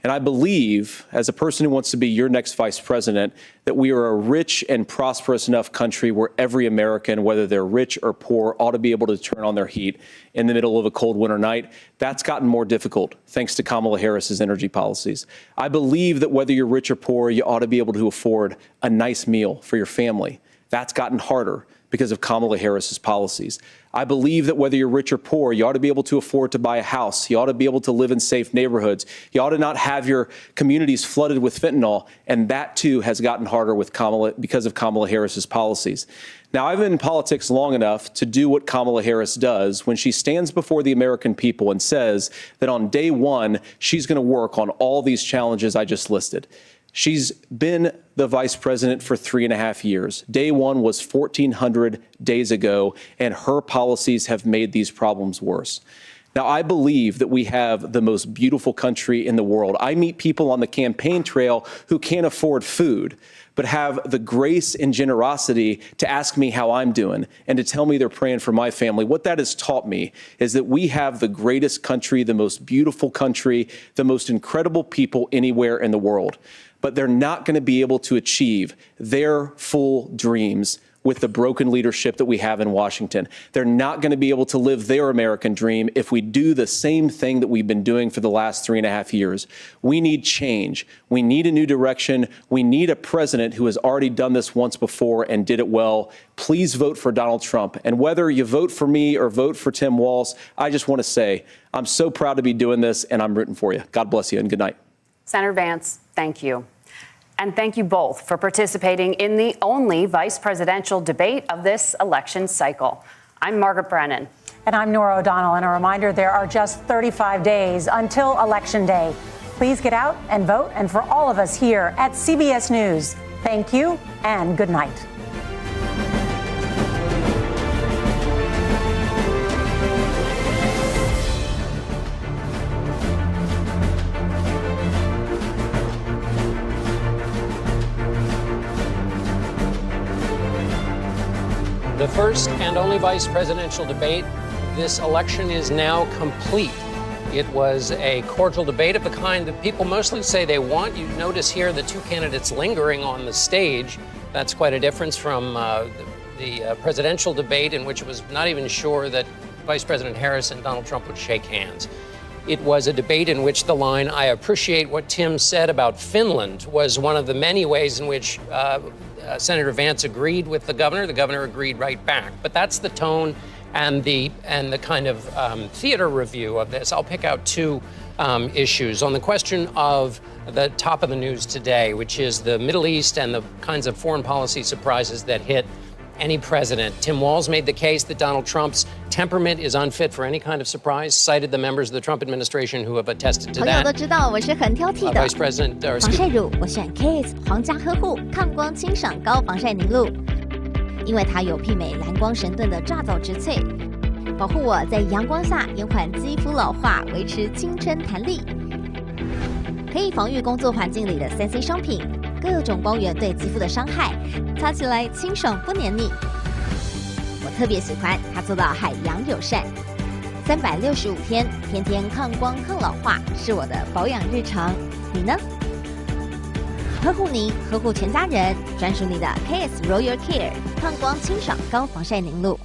And I believe, as a person who wants to be your next vice president, that we are a rich and prosperous enough country where every American, whether they're rich or poor, ought to be able to turn on their heat in the middle of a cold winter night. That's gotten more difficult thanks to Kamala Harris's energy policies. I believe that whether you're rich or poor, you ought to be able to afford a nice meal for your family. That's gotten harder because of Kamala Harris's policies. I believe that whether you're rich or poor, you ought to be able to afford to buy a house. You ought to be able to live in safe neighborhoods. You ought to not have your communities flooded with fentanyl. And that, too, has gotten harder with because of Kamala Harris's policies. Now, I've been in politics long enough to do what Kamala Harris does when she stands before the American people and says that on day one, she's going to work on all these challenges I just listed. She's been the vice president for 3.5 years. Day one was 1,400 days ago, and her policies have made these problems worse. Now, I believe that we have the most beautiful country in the world. I meet people on the campaign trail who can't afford food, but have the grace and generosity to ask me how I'm doing and to tell me they're praying for my family. What that has taught me is that we have the greatest country, the most beautiful country, the most incredible people anywhere in the world. But they're not going to be able to achieve their full dreams with the broken leadership that we have in Washington. They're not going to be able to live their American dream if we do the same thing that we've been doing for the last 3.5 years. We need change. We need a new direction. We need a president who has already done this once before and did it well. Please vote for Donald Trump. And whether you vote for me or vote for Tim Walz, I just want to say I'm so proud to be doing this, and I'm rooting for you. God bless you, and good night. Senator Vance, thank you. And thank you both for participating in the only vice presidential debate of this election cycle. I'm Margaret Brennan. And I'm Nora O'Donnell. And a reminder, there are just 35 days until Election Day. Please get out and vote. And for all of us here at CBS News, thank you and good night. The first and only vice presidential debate. This election is now complete. It was a cordial debate of the kind that people mostly say they want. You notice here the two candidates lingering on the stage. That's quite a difference from the presidential debate, in which it was not even sure that Vice President Harris and Donald Trump would shake hands. It was a debate in which the line, "I appreciate what Tim said about Finland," was one of the many ways in which Senator Vance agreed with the governor. The governor agreed right back. But that's the tone and the kind of theater review of this. I'll pick out two issues. On the question of the top of the news today, which is the Middle East and the kinds of foreign policy surprises that hit any president. Tim Walz made the case that Donald Trump's temperament is unfit for any kind of surprise, cited the members of the Trump administration who have attested to that. 朋友都知道我是很挑剔的。Vice President, 防晒乳我选 KS 皇家呵护抗光清爽高防晒凝露，因为它有媲美蓝光神盾的乍早植萃，保护我在阳光下延缓肌肤老化，维持青春弹力，可以防御工作环境里的3C 商品。各种光源对肌肤的伤害，擦起来清爽不黏腻。我特别喜欢它做到海洋友善，365天，天天抗光抗老化，是我的保养日常。你呢？呵护您，呵护全家人，专属你的 KS Royal Care 抗光清爽高防晒凝露。